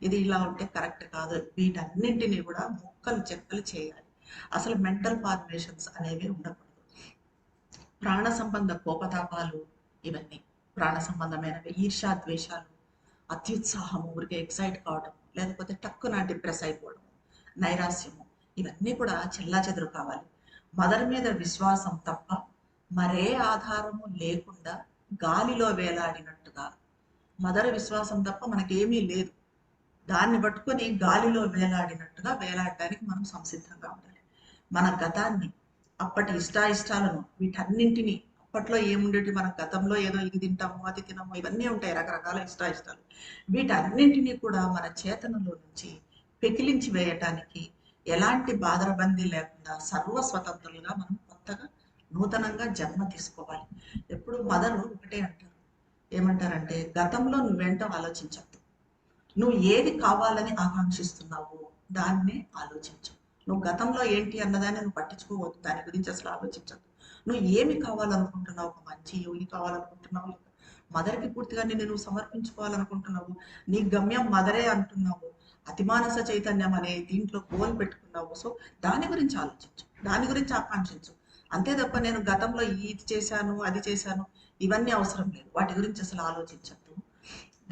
ఇది ఇలా ఉంటే కరెక్ట్ కాదు, వీటన్నింటినీ కూడా ముక్కలు చెక్కలు చేయాలి. అసలు మెంటల్ ఫార్మేషన్స్ అనేవి ఉండకూడదు. ప్రాణ సంబంధ కోపతాపాలు, ఇవన్నీ ప్రాణ సంబంధమైనవి. ఈర్ష్యా ద్వేషాలు, అత్యుత్సాహము, ఊరికే ఎక్సైట్ కావడం, లేకపోతే టక్కున డిప్రెస్ అయిపోవడం, నైరాస్యము, ఇవన్నీ కూడా చెల్లాచెదురు కావాలి. మదర్ మీద విశ్వాసం తప్ప మరే ఆధారము లేకుండా గాలిలో వేలాడినట్టుగా, మదర్ విశ్వాసం తప్ప మనకేమీ లేదు, దాన్ని పట్టుకొని గాలిలో వేలాడినట్టుగా వేలాడడానికి మనం సంసిద్ధంగా ఉండాలి. మన గతాన్ని, అప్పటి ఇష్టాయిష్టాలను, వీటన్నింటినీ, అప్పట్లో ఏముండేటి, మన గతంలో ఏదో ఇది తింటాము అది తినము ఇవన్నీ ఉంటాయి, రకరకాల ఇష్టాయిష్టాలు, వీటన్నింటినీ కూడా మన చేతనలో నుంచి పెకిలించి వేయటానికి ఎలాంటి బాధరబందీ లేకుండా సర్వస్వతంత్రులుగా మనం కొత్తగా నూతనంగా జన్మ తీసుకోవాలి. ఎప్పుడు మదరు ఒకటే అంటారు, ఏమంటారంటే, గతంలో నువ్వేంటో ఆలోచించద్దు, నువ్వు ఏది కావాలని ఆకాంక్షిస్తున్నావో దాన్నే ఆలోచించు. నువ్వు గతంలో ఏంటి అన్నదాన్ని నువ్వు పట్టించుకోవద్దు, దాని గురించి అసలు ఆలోచించద్దు. నువ్వు ఏమి కావాలనుకుంటున్నావు, ఒక మంచి యోగి కావాలనుకుంటున్నావు, మదర్కి పూర్తిగా నిన్ను నువ్వు సమర్పించుకోవాలనుకుంటున్నావు, నీ గమ్యం మదరే అంటున్నావు, అతిమానస చైతన్యం అనే దీంట్లో గోల్ పెట్టుకున్నావు. సో దాని గురించి ఆలోచించు, దాని గురించి ఆకాంక్షించు. అంతే తప్ప నేను గతంలో ఇది చేశాను అది చేశాను ఇవన్నీ అవసరం లేదు, వాటి గురించి అసలు ఆలోచించద్దు.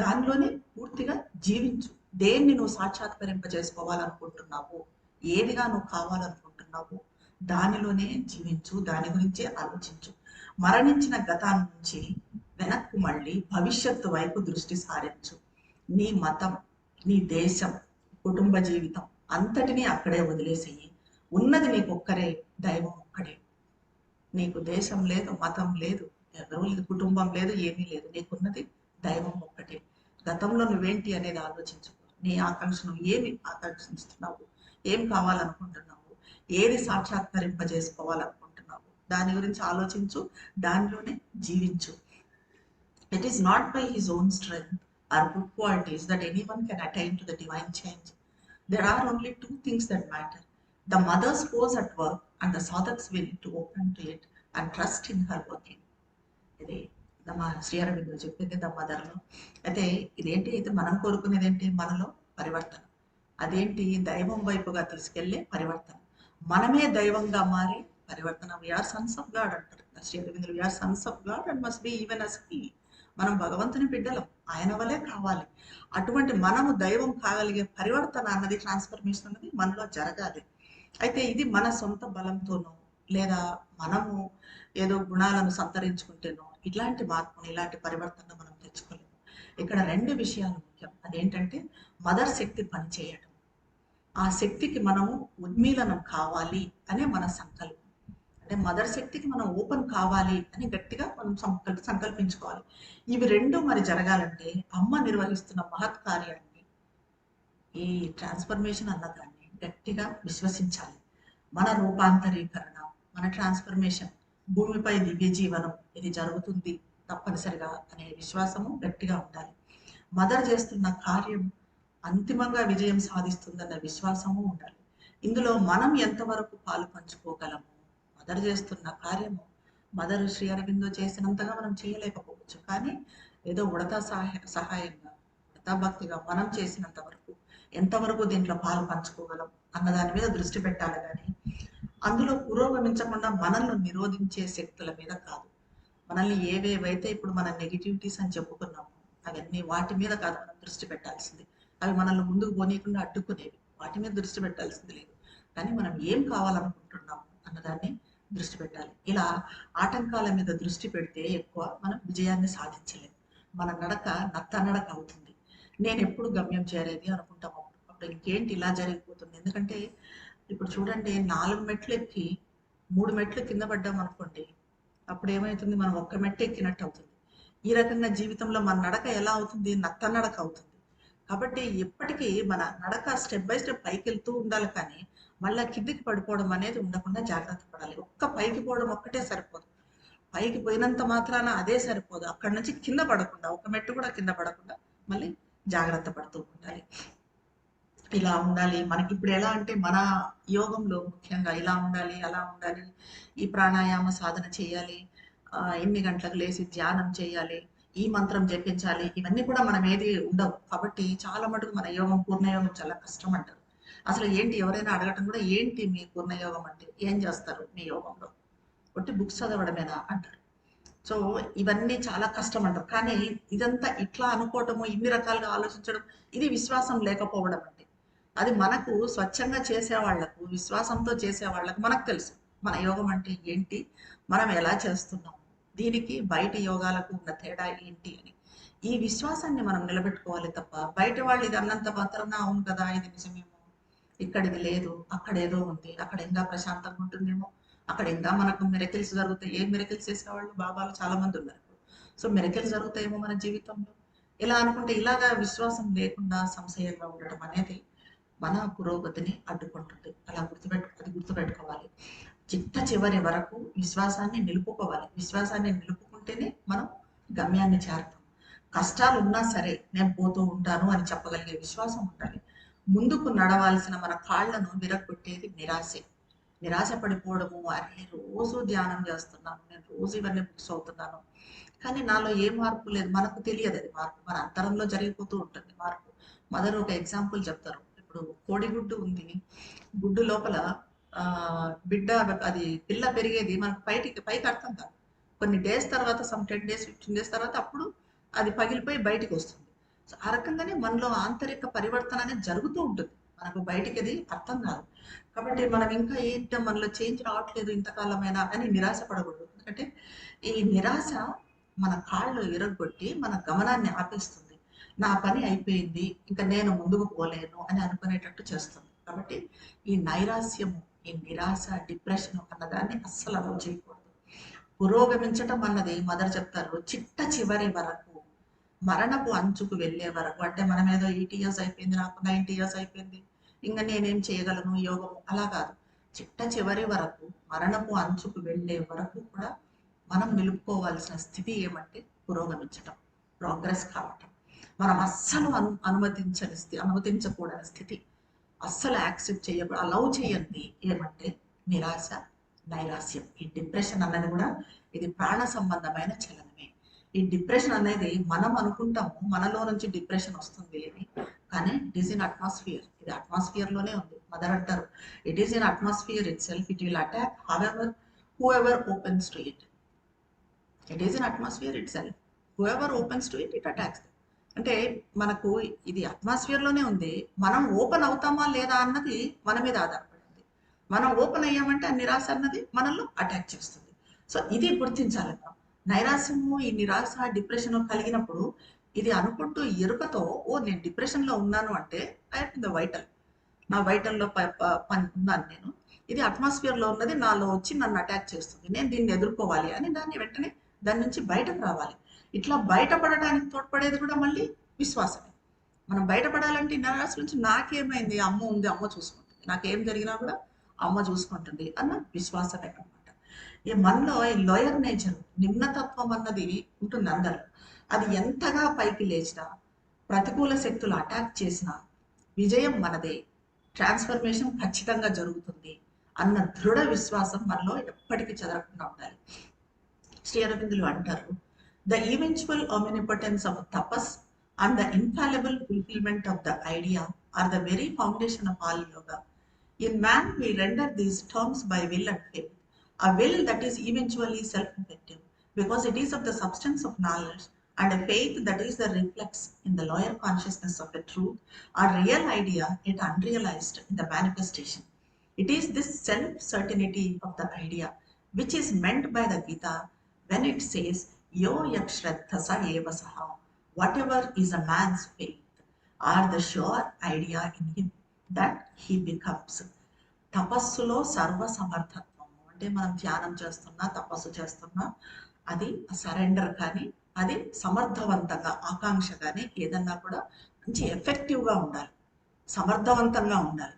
దానిలోనే పూర్తిగా జీవించు. దేన్ని నువ్వు సాక్షాత్కరింపజేసుకోవాలనుకుంటున్నావు, ఏదిగా నువ్వు కావాలనుకుంటున్నావు, దానిలోనే జీవించు, దాని గురించే ఆలోచించు. మరణించిన గతాన్ని నుంచి వెనక్కు మళ్ళీ భవిష్యత్తు వైపు దృష్టి సారించు. నీ మతం, నీ దేశం, కుటుంబ జీవితం అంతటినీ అక్కడే వదిలేసేయి. ఉన్నది నీకు ఒక్కరే, దైవం ఒక్కడే. నీకు దేశం లేదు, మతం లేదు, ఎవరు లేదు, కుటుంబం లేదు, ఏమీ లేదు, నీకున్నది దైవం ఒక్కటే. గతంలో నువ్వేంటి అనేది ఆలోచించుకో. నీ ఆకాంక్ష, నువ్వు ఏమి ఆకాంక్షిస్తున్నావు, ఏం కావాలనుకుంటున్నావు, ఏది సాక్షాత్కరింపజేసుకోవాలనుకుంటున్నావు, దాని గురించి ఆలోచించు, దానిలోనే జీవించు. It is not by his own strength or good qualities that anyone can attain to the divine change. There are only two things that matter: the mother's force at work and the sadhak's will to open to it and trust in her working. ఇది మా శ్రీ అరవిందో చెప్పింది ద మదర్లో. అయితే ఇదేంటి, అయితే మనం కోరుకునేది ఏంటి, మనలో పరివర్తన. అదేంటి, దైవం వైపుగా తీసుకెళ్లే పరివర్తన. మనమే దైవంగా మారి పరివర్తన. వీఆర్ సన్స్ ఆఫ్ గాడ్ అంటారు శ్రీ అరవిందులు. We're sons of God and must be even as he. మనం భగవంతుని బిడ్డలం, ఆయన వలే కావాలి. అటువంటి మనము దైవం కాగలిగే పరివర్తన అన్నది, ట్రాన్స్ఫర్మేషన్ అన్నది మనలో జరగాలి. అయితే ఇది మన సొంత బలంతోనో లేదా మనము ఏదో గుణాలను సంతరించుకుంటేనో ఇట్లాంటి మార్పుని, ఇలాంటి పరివర్తన మనం తెచ్చుకోలేము. ఇక్కడ రెండు విషయాలు ముఖ్యం. అదేంటంటే మదర్ శక్తి పనిచేయడం, ఆ శక్తికి మనము ఉన్మీలనం కావాలి అనే మన సంకల్పం. అంటే మదర్ శక్తికి మనం ఓపెన్ కావాలి అని గట్టిగా మనం సంకల్పించుకోవాలి. ఇవి రెండు మరి జరగాలంటే అమ్మ నిర్వహిస్తున్న మహత్ కార్యాన్ని, ఈ ట్రాన్స్ఫర్మేషన్ అన్నదాన్ని గట్టిగా విశ్వసించాలి. మన రూపాంతరీకరణ, మన ట్రాన్స్ఫర్మేషన్, భూమిపై దివ్య జీవనం ఇది జరుగుతుంది తప్పనిసరిగా అనే విశ్వాసము గట్టిగా ఉండాలి. మదర్ చేస్తున్న కార్యం అంతిమంగా విజయం సాధిస్తుందన్న విశ్వాసము ఉండాలి. ఇందులో మనం ఎంతవరకు పాలు పంచుకోగలము, మదర్ చేస్తున్న కార్యము మదర్ శ్రీ అరవిందో చేసినంతగా మనం చేయలేకపోవచ్చు, కానీ ఏదో ఉడతా సహాయంగా, ఉడతా భక్తిగా మనం చేసినంత వరకు ఎంతవరకు దీంట్లో పాలు పంచుకోగలం అన్న దాని మీద దృష్టి పెట్టాలి. కానీ అందులో పురోగమించకుండా మనల్ని నిరోధించే శక్తుల మీద కాదు. మనల్ని ఏవేవైతే ఇప్పుడు మన నెగిటివిటీస్ అని చెప్పుకున్నాము అవన్నీ వాటి మీద కాదు మనం దృష్టి పెట్టాల్సింది. అవి మనల్ని ముందుకు పోనీయకుండా అడ్డుకునేవి, వాటి మీద దృష్టి పెట్టాల్సింది లేదు. కానీ మనం ఏం కావాలనుకుంటున్నాము అన్నదాన్ని దృష్టి పెట్టాలి. ఇలా ఆటంకాల మీద దృష్టి పెడితే ఎక్కువ మనం విజయాన్ని సాధించలేము. మన నడక నత్తనడక అవుతుంది. నేను ఎప్పుడు గమ్యం చేరేది అనుకుంటాము, అప్పుడు ఇంకేంటి ఇలా జరిగిపోతుంది. ఎందుకంటే ఇప్పుడు చూడండి, 4 మెట్లు ఎక్కి 3 మెట్లు కింద పడ్డాం అనుకోండి, అప్పుడు ఏమవుతుంది, మనం ఒక్క మెట్టు ఎక్కినట్టు అవుతుంది. ఈ రకంగా జీవితంలో మన నడక ఎలా అవుతుంది, నత్తనడక అవుతుంది. కాబట్టి ఎప్పటికీ మన నడక స్టెప్ బై స్టెప్ పైకి వెళ్తూ ఉండాలి, కానీ మళ్ళీ కిందికి పడిపోవడం అనేది ఉండకుండా జాగ్రత్త పడాలి. ఒక్క పైకి పోవడం ఒక్కటే సరిపోదు, పైకి పోయినంత మాత్రాన అదే సరిపోదు. అక్కడి నుంచి కింద పడకుండా, ఒక మెట్టు కూడా కింద పడకుండా మళ్ళీ జాగ్రత్త పడుతూ ఉండాలి. ఇలా ఉండాలి. మనకి ఇప్పుడు ఎలా అంటే మన యోగంలో ముఖ్యంగా ఇలా ఉండాలి, అలా ఉండాలి. ఈ ప్రాణాయామ సాధన చేయాలి. ఇన్ని గంటలకు లేసి ధ్యానం చేయాలి. ఈ మంత్రం జపించాలి. ఇవన్నీ కూడా మనం ఏది ఉండవు. కాబట్టి చాలా మటుకు మన యోగం పూర్ణయోగం చాలా కష్టం అంటారు. అసలు ఏంటి ఎవరైనా అడగటం కూడా ఏంటి మీ పూర్ణయోగం అంటే ఏం చేస్తారు మీ యోగంలో? ఒట్టి బుక్స్ చదవడమేనా అంటారు. సో ఇవన్నీ చాలా కష్టం అంటారు. కానీ ఇదంతా ఇట్లా అనుకోవటము, ఇన్ని రకాలుగా ఆలోచించడం ఇది విశ్వాసం లేకపోవడం అంటే. అది మనకు స్వచ్ఛంగా చేసేవాళ్లకు, విశ్వాసంతో చేసేవాళ్లకు మనకు తెలుసు మన యోగం అంటే ఏంటి, మనం ఎలా చేస్తున్నాం, దీనికి బయట యోగాలకు ఉన్న తేడా ఏంటి అని. ఈ విశ్వాసాన్ని మనం నిలబెట్టుకోవాలి తప్ప బయట వాళ్ళు ఇది అన్నంత మాత్రాన అవును కదా ఇది నిజమేమో, ఇక్కడ ఇది లేదు, అక్కడ ఏదో ఉంది, అక్కడ ఇంకా ప్రశాంతంగా ఉంటుందేమో, అక్కడ ఇంకా మనకు మిరకిల్స్ జరుగుతాయి. ఏ మిరకిల్స్ చేసేవాళ్ళు బాబాలు చాలా మంది ఉన్నారు. సో మిరకిల్స్ జరుగుతాయేమో మన జీవితంలో. ఇలా అనుకుంటే ఇలాగా విశ్వాసం లేకుండా సంశయంగా ఉండటం అనేది మన పురోగతిని అడ్డుకుంటుంది. అలా గుర్తుపెట్టుకోవాలి. చిట్ట చివరి వరకు విశ్వాసాన్ని నిలుపుకోవాలి. విశ్వాసాన్ని నిలుపుకుంటేనే మనం గమ్యాన్ని చేరుతాం. కష్టాలు ఉన్నా సరే నేను పోతూ ఉంటాను అని చెప్పగలిగే విశ్వాసం ఉండాలి. ముందుకు నడవాల్సిన మన కాళ్లను విరగొట్టేది నిరాశే. నిరాశ పడిపోవడము, అరే రోజు ధ్యానం చేస్తున్నాను, నేను రోజు ఇవన్నీ బుక్స్ అవుతున్నాను, కానీ నాలో ఏ మార్పు లేదు. మనకు తెలియదు అది మార్పు, మన అంతరంలో జరిగిపోతూ ఉంటుంది మార్పు. మదర్ ఒక ఎగ్జాంపుల్ చెప్తారు. ఇప్పుడు కోడిగుడ్డు ఉంది, గుడ్డు లోపల బిడ్డ అది పిల్ల పెరిగేది మనకు పైకి అర్థం కాదు. కొన్ని డేస్ తర్వాత, సమ్ 10 days 15 days తర్వాత అప్పుడు అది పగిలిపోయి బయటికి వస్తుంది. సో ఆ రకంగానే మనలో ఆంతరిక పరివర్తన అనేది జరుగుతూ ఉంటుంది, మనకు బయటికి అది అర్థం కాదు. కాబట్టి మనం ఇంకా ఏంటో మనలో చేంజ్ రావట్లేదు ఇంతకాలమైనా అని నిరాశ పడకూడదు. ఎందుకంటే ఈ నిరాశ మన కాళ్ళు ఇరగొట్టి మన గమనాన్ని ఆపేస్తుంది. నా పని అయిపోయింది, ఇంకా నేను ముందుకు పోలేను అని అనుకునేటట్టు చేస్తుంది. కాబట్టి ఈ నైరాశ్యము, ఈ నిరాశ, డిప్రెషన్ అన్నదాన్ని అస్సలు అలౌ చేయకూడదు. పురోగమించటం అన్నది మదర్ చెప్తారు చిట్ట చివరి వరకు, మరణపు అంచుకు వెళ్ళే వరకు. అంటే మనం ఏదో 80 years అయిపోయింది, నాకు 90 years అయిపోయింది, ఇంకా నేనేం చేయగలను యోగము, అలా కాదు. చిట్ట చివరి వరకు, మరణపు అంచుకు వెళ్ళే వరకు కూడా మనం నిలుపుకోవాల్సిన స్థితి ఏమంటే పురోగమించటం, ప్రోగ్రెస్ కావటం. మనం అస్సలు అనుమతించకూడని స్థితి, అస్సలు యాక్సెప్ట్ చేయకూడదు, అలౌ చేయండి ఏమంటే నిరాశ, నైరాశ్యం. ఈ డిప్రెషన్ అన్నది కూడా ఇది ప్రాణ సంబంధమైన చలనమే. ఈ డిప్రెషన్ అనేది మనం అనుకుంటాము మనలో నుంచి డిప్రెషన్ వస్తుంది అని, కానీ ఇట్ ఈస్ ఇన్ అట్మాస్ఫియర్. ఇది అట్మాస్ఫియర్ లోనే ఉంది. మదర్ అంటారు it is in atmosphere it self, it will attack who ever opens to it. It is in atmosphere it self, who ever opens to it, it attacks. అంటే మనకు ఇది అట్మాస్ఫియర్ లోనే ఉంది, మనం ఓపెన్ అవుతామా లేదా అన్నది మన మీద ఆధారపడింది. మనం ఓపెన్ అయ్యామంటే ఆ నిరాశ అన్నది మనల్ని అటాక్ చేస్తుంది. సో ఇది గుర్తించాలి మనం. నైరాశ్యము, ఈ నిరాశ, డిప్రెషన్ కలిగినప్పుడు ఇది అనుకుంటూ ఎరుకతో ఓ నేను డిప్రెషన్ లో ఉన్నాను అంటే ఐ వైటల్, నా వైటల్లో పని ఉన్నాను నేను, ఇది అట్మాస్ఫియర్ లో ఉన్నది నాలో వచ్చి నన్ను అటాక్ చేస్తుంది, నేను దీన్ని ఎదుర్కోవాలి అని దాన్ని వెంటనే దాని నుంచి బయటకు రావాలి. ఇట్లా బయటపడడానికి తోడ్పడేది కూడా మళ్ళీ విశ్వాసమే. మనం బయటపడాలంటే నిరాశ నుంచి నాకేమైంది, అమ్మ ఉంది, అమ్మ చూసుకుంటుంది, నాకేం జరిగినా కూడా అమ్మ చూసుకుంటుంది అన్న విశ్వాసమే అనమాట. ఈ మనలో ఈ లోయర్ నేచర్, నిమ్నతత్వం అన్నది ఉంటుంది అందరు. అది ఎంతగా పైకి లేచినా, ప్రతికూల శక్తులు అటాక్ చేసినా విజయం మనదే, ట్రాన్స్ఫర్మేషన్ ఖచ్చితంగా జరుగుతుంది అన్న దృఢ విశ్వాసం మనలో ఎప్పటికీ చెదరకుండా ఉండాలి. శ్రీ అరవిందులు అంటారు, the eventual omnipotence of tapas and the infallible fulfillment of the idea are the very foundation of all yoga. In man we render these terms by will and faith, a will that is eventually self-effective because it is of the substance of knowledge, and a faith that is the reflex in the lower consciousness of a truth or real idea yet unrealized in the manifestation. It is this self-certainty of the idea which is meant by the Gita when it says, Yo yak shraddhasa eva saha, whatever is a man's faith or the sure idea in him, that he becomes. తపస్సులో సర్వ సమర్థత్వము అంటే మనం ధ్యానం చేస్తున్నా, తపస్సు చేస్తున్నా, అది సరెండర్ కానీ, అది సమర్థవంతంగా, ఆకాంక్ష కానీ ఏదన్నా కూడా మంచి ఎఫెక్టివ్గా ఉండాలి, సమర్థవంతంగా ఉండాలి.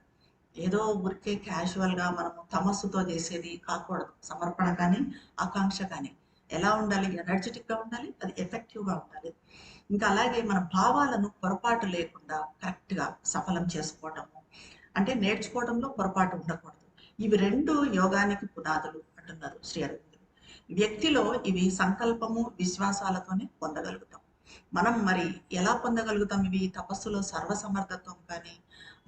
ఏదో ఊరికే క్యాజువల్గా మనము తమస్సుతో చేసేది కాకూడదు. సమర్పణ కానీ, ఆకాంక్ష కానీ ఎలా ఉండాలి, ఎనర్జెటిక్గా ఉండాలి, అది ఎఫెక్టివ్గా ఉండాలి. ఇంకా అలాగే మన భావాలను పొరపాటు లేకుండా కరెక్ట్గా సఫలం చేసుకోవటము, అంటే నేర్చుకోవడంలో పొరపాటు ఉండకూడదు. ఇవి రెండు యోగానికి పునాదులు అంటున్నారు శ్రీ అరవిందులు. వ్యక్తిలో ఇవి సంకల్పము విశ్వాసాలతోనే పొందగలుగుతాం. మనం మరి ఎలా పొందగలుగుతాం? ఇవి తపస్సులో సర్వసమర్థత్వం కానీ,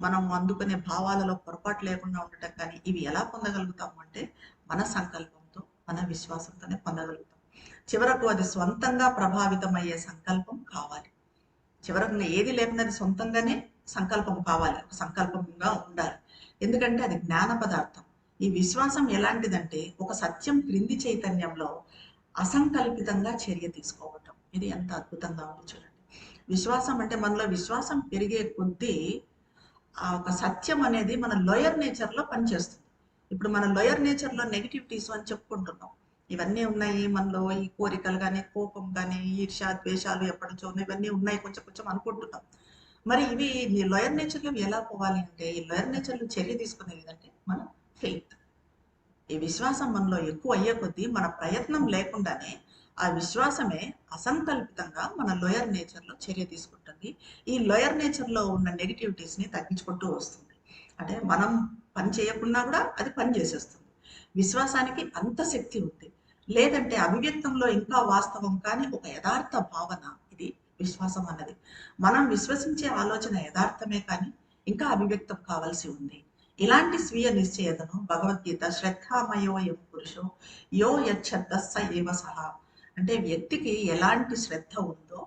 మనం అందుకునే భావాలలో పొరపాటు లేకుండా ఉండటం కానీ, ఇవి ఎలా పొందగలుగుతాము అంటే మన సంకల్పంతో, మన విశ్వాసంతోనే పొందగలుగుతాం. చివరకు అది స్వంతంగా ప్రభావితమయ్యే సంకల్పం కావాలి. చివరకు ఏది లేకుండా అది సొంతంగానే సంకల్పం కావాలి, ఒక సంకల్పంగా ఉండాలి. ఎందుకంటే అది జ్ఞాన పదార్థం. ఈ విశ్వాసం ఎలాంటిదంటే ఒక సత్యం క్రింది చైతన్యంలో అసంకల్పితంగా చర్య తీసుకోవటం. ఇది ఎంత అద్భుతంగా ఉంది చూడండి. విశ్వాసం అంటే మనలో విశ్వాసం పెరిగే కొద్దీ ఆ ఒక సత్యం అనేది మన లోయర్ నేచర్లో పనిచేస్తుంది. ఇప్పుడు మన లోయర్ నేచర్లో నెగిటివిటీస్ అని చెప్పుకుంటున్నాం. ఇవన్నీ ఉన్నాయి మనలో, ఈ కోరికలు కానీ, కోపం కానీ, ఈర్ష్య, ద్వేషాలు ఎప్పటిచో ఇవన్నీ ఉన్నాయి కొంచెం కొంచెం అనుకుంటున్నాం. మరి ఇవి మీ లోయర్ నేచర్లో ఎలా పోవాలి అంటే, ఈ లోయర్ నేచర్లో చర్య తీసుకునేది ఏంటంటే మన ఫెయిత్. ఈ విశ్వాసం మనలో ఎక్కువ అయ్యే కొద్దీ మన ప్రయత్నం లేకుండానే ఆ విశ్వాసమే అసంకల్పితంగా మన లోయర్ నేచర్లో చర్య తీసుకుంటుంది. ఈ లోయర్ నేచర్లో ఉన్న నెగిటివిటీస్ని తగ్గించుకుంటూ వస్తుంది. అంటే మనం పని చేయకుండా కూడా అది పని చేసేస్తుంది. విశ్వాసానికి అంత శక్తి ఉంది. లేదంటే అభివ్యక్తంలో ఇంకా వాస్తవం కానీ ఒక యథార్థ భావన ఇది విశ్వాసం అన్నది. మనం విశ్వసించే ఆలోచన యథార్థమే కానీ ఇంకా అభివ్యక్తం కావాల్సి ఉంది. ఇలాంటి స్వీయ నిశ్చయతను భగవద్గీత శ్రద్ధామయోయం పురుషో యో యచ్చద్ద స ఏవ సహా, అంటే వ్యక్తికి ఎలాంటి శ్రద్ధ ఉందో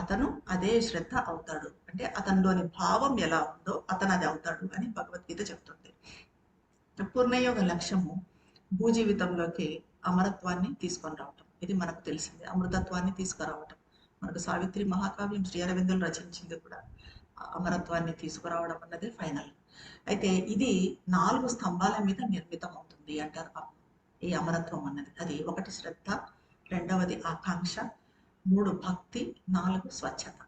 అతను అదే శ్రద్ధ అవుతాడు, అంటే అతనిలోని భావం ఎలా ఉందో అతను అది అవుతాడు అని భగవద్గీత చెప్తుంది. పూర్ణయోగ లక్ష్యము భూజీవితంలోకి అమరత్వాన్ని తీసుకొని రావటం. ఇది మనకు తెలిసింది. అమృతత్వాన్ని తీసుకురావటం. మనకు సావిత్రి మహాకావ్యం శ్రీ అరవిందులు రచించింది కూడా అమరత్వాన్ని తీసుకురావడం అన్నది ఫైనల్. అయితే ఇది 4 స్తంభాల మీద నిర్మితం అవుతుంది అంటారు ఈ అమరత్వం అన్నది. అది 1 శ్రద్ధ, 2వది ఆకాంక్ష, 3 భక్తి, 4 స్వచ్ఛత.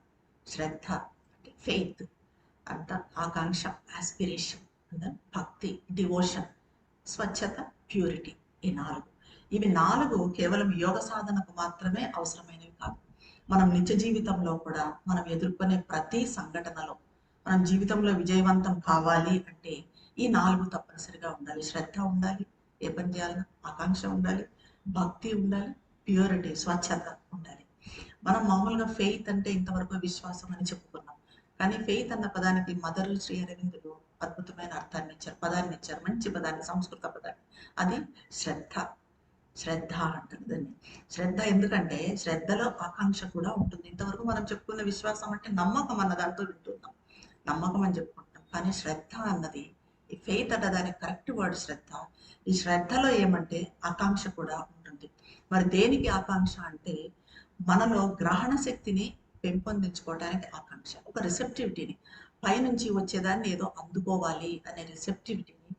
శ్రద్ధ అంటే ఫెయిత్ అంట, ఆకాంక్ష ఆస్పిరేషన్, భక్తి డివోషన్, స్వచ్ఛత ప్యూరిటీ. ఈ 4 ఇవి 4 కేవలం యోగ సాధనకు మాత్రమే అవసరమైనవి కాదు. మనం నిత్య జీవితంలో కూడా మనం ఎదుర్కొనే ప్రతి సంఘటనలో మనం జీవితంలో విజయవంతం కావాలి అంటే ఈ 4 తప్పనిసరిగా ఉండాలి. శ్రద్ధ ఉండాలి, ఏ పని చేయాలన్నా ఆకాంక్ష ఉండాలి, భక్తి ఉండాలి, ప్యూరిటీ స్వచ్ఛత ఉండాలి. మనం మామూలుగా ఫెయిత్ అంటే ఇంతవరకు విశ్వాసం అని చెప్పుకున్నాం. కానీ ఫెయిత్ అన్న పదానికి మదర్ శ్రీ అరవిందులు అద్భుతమైన అర్థాన్ని ఇచ్చారు, పదాన్ని ఇచ్చారు, మంచి పదాన్ని, సంస్కృత పదాన్ని. అది శ్రద్ధ. శ్రద్ధ అంటుంది దాన్ని. శ్రద్ధ ఎందుకంటే శ్రద్ధలో ఆకాంక్ష కూడా ఉంటుంది. ఇంతవరకు మనం చెప్పుకున్న విశ్వాసం అంటే నమ్మకం అన్న దాంతో వింటున్నాం, నమ్మకం అని చెప్పుకుంటాం. కానీ శ్రద్ధ అన్నది, ఈ ఫెయిత్ అన్న దానికి కరెక్ట్ వర్డ్ శ్రద్ధ. ఈ శ్రద్ధలో ఏమంటే ఆకాంక్ష కూడా ఉంటుంది. మరి దేనికి ఆకాంక్ష అంటే మనలో గ్రహణ శక్తిని పెంపొందించుకోవడానికి ఆకాంక్ష, ఒక రిసెప్టివిటీని, పైనుంచి వచ్చేదాన్ని ఏదో అందుకోవాలి అనే రిసెప్టివిటీని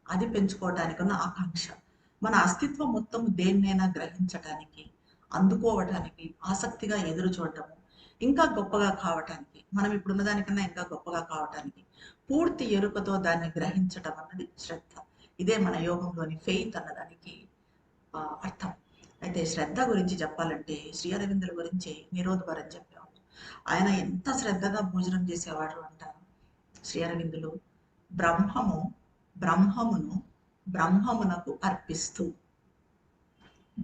అది పెంచుకోవడానికి ఉన్న ఆకాంక్ష. మన అస్తిత్వం మొత్తం దేన్నైనా గ్రహించడానికి, అందుకోవటానికి, ఆసక్తిగా ఎదురు చూడటము, ఇంకా గొప్పగా కావటానికి, మనం ఇప్పుడున్న దానికన్నా ఇంకా గొప్పగా కావటానికి పూర్తి ఎరుకతో దాన్ని గ్రహించటం అన్నది శ్రద్ధ. ఇదే మన యోగంలోని ఫెయిత్ అన్నదానికి అర్థం. అయితే శ్రద్ధ గురించి చెప్పాలంటే శ్రీ అరవిందుల గురించి నిరోధవరం చెప్పేవాడు. ఆయన ఎంత శ్రద్ధగా భోజనం చేసేవాడు అంటారు శ్రీ అరవిందులు. బ్రహ్మమును బ్రహ్మమునకు అర్పిస్తూ,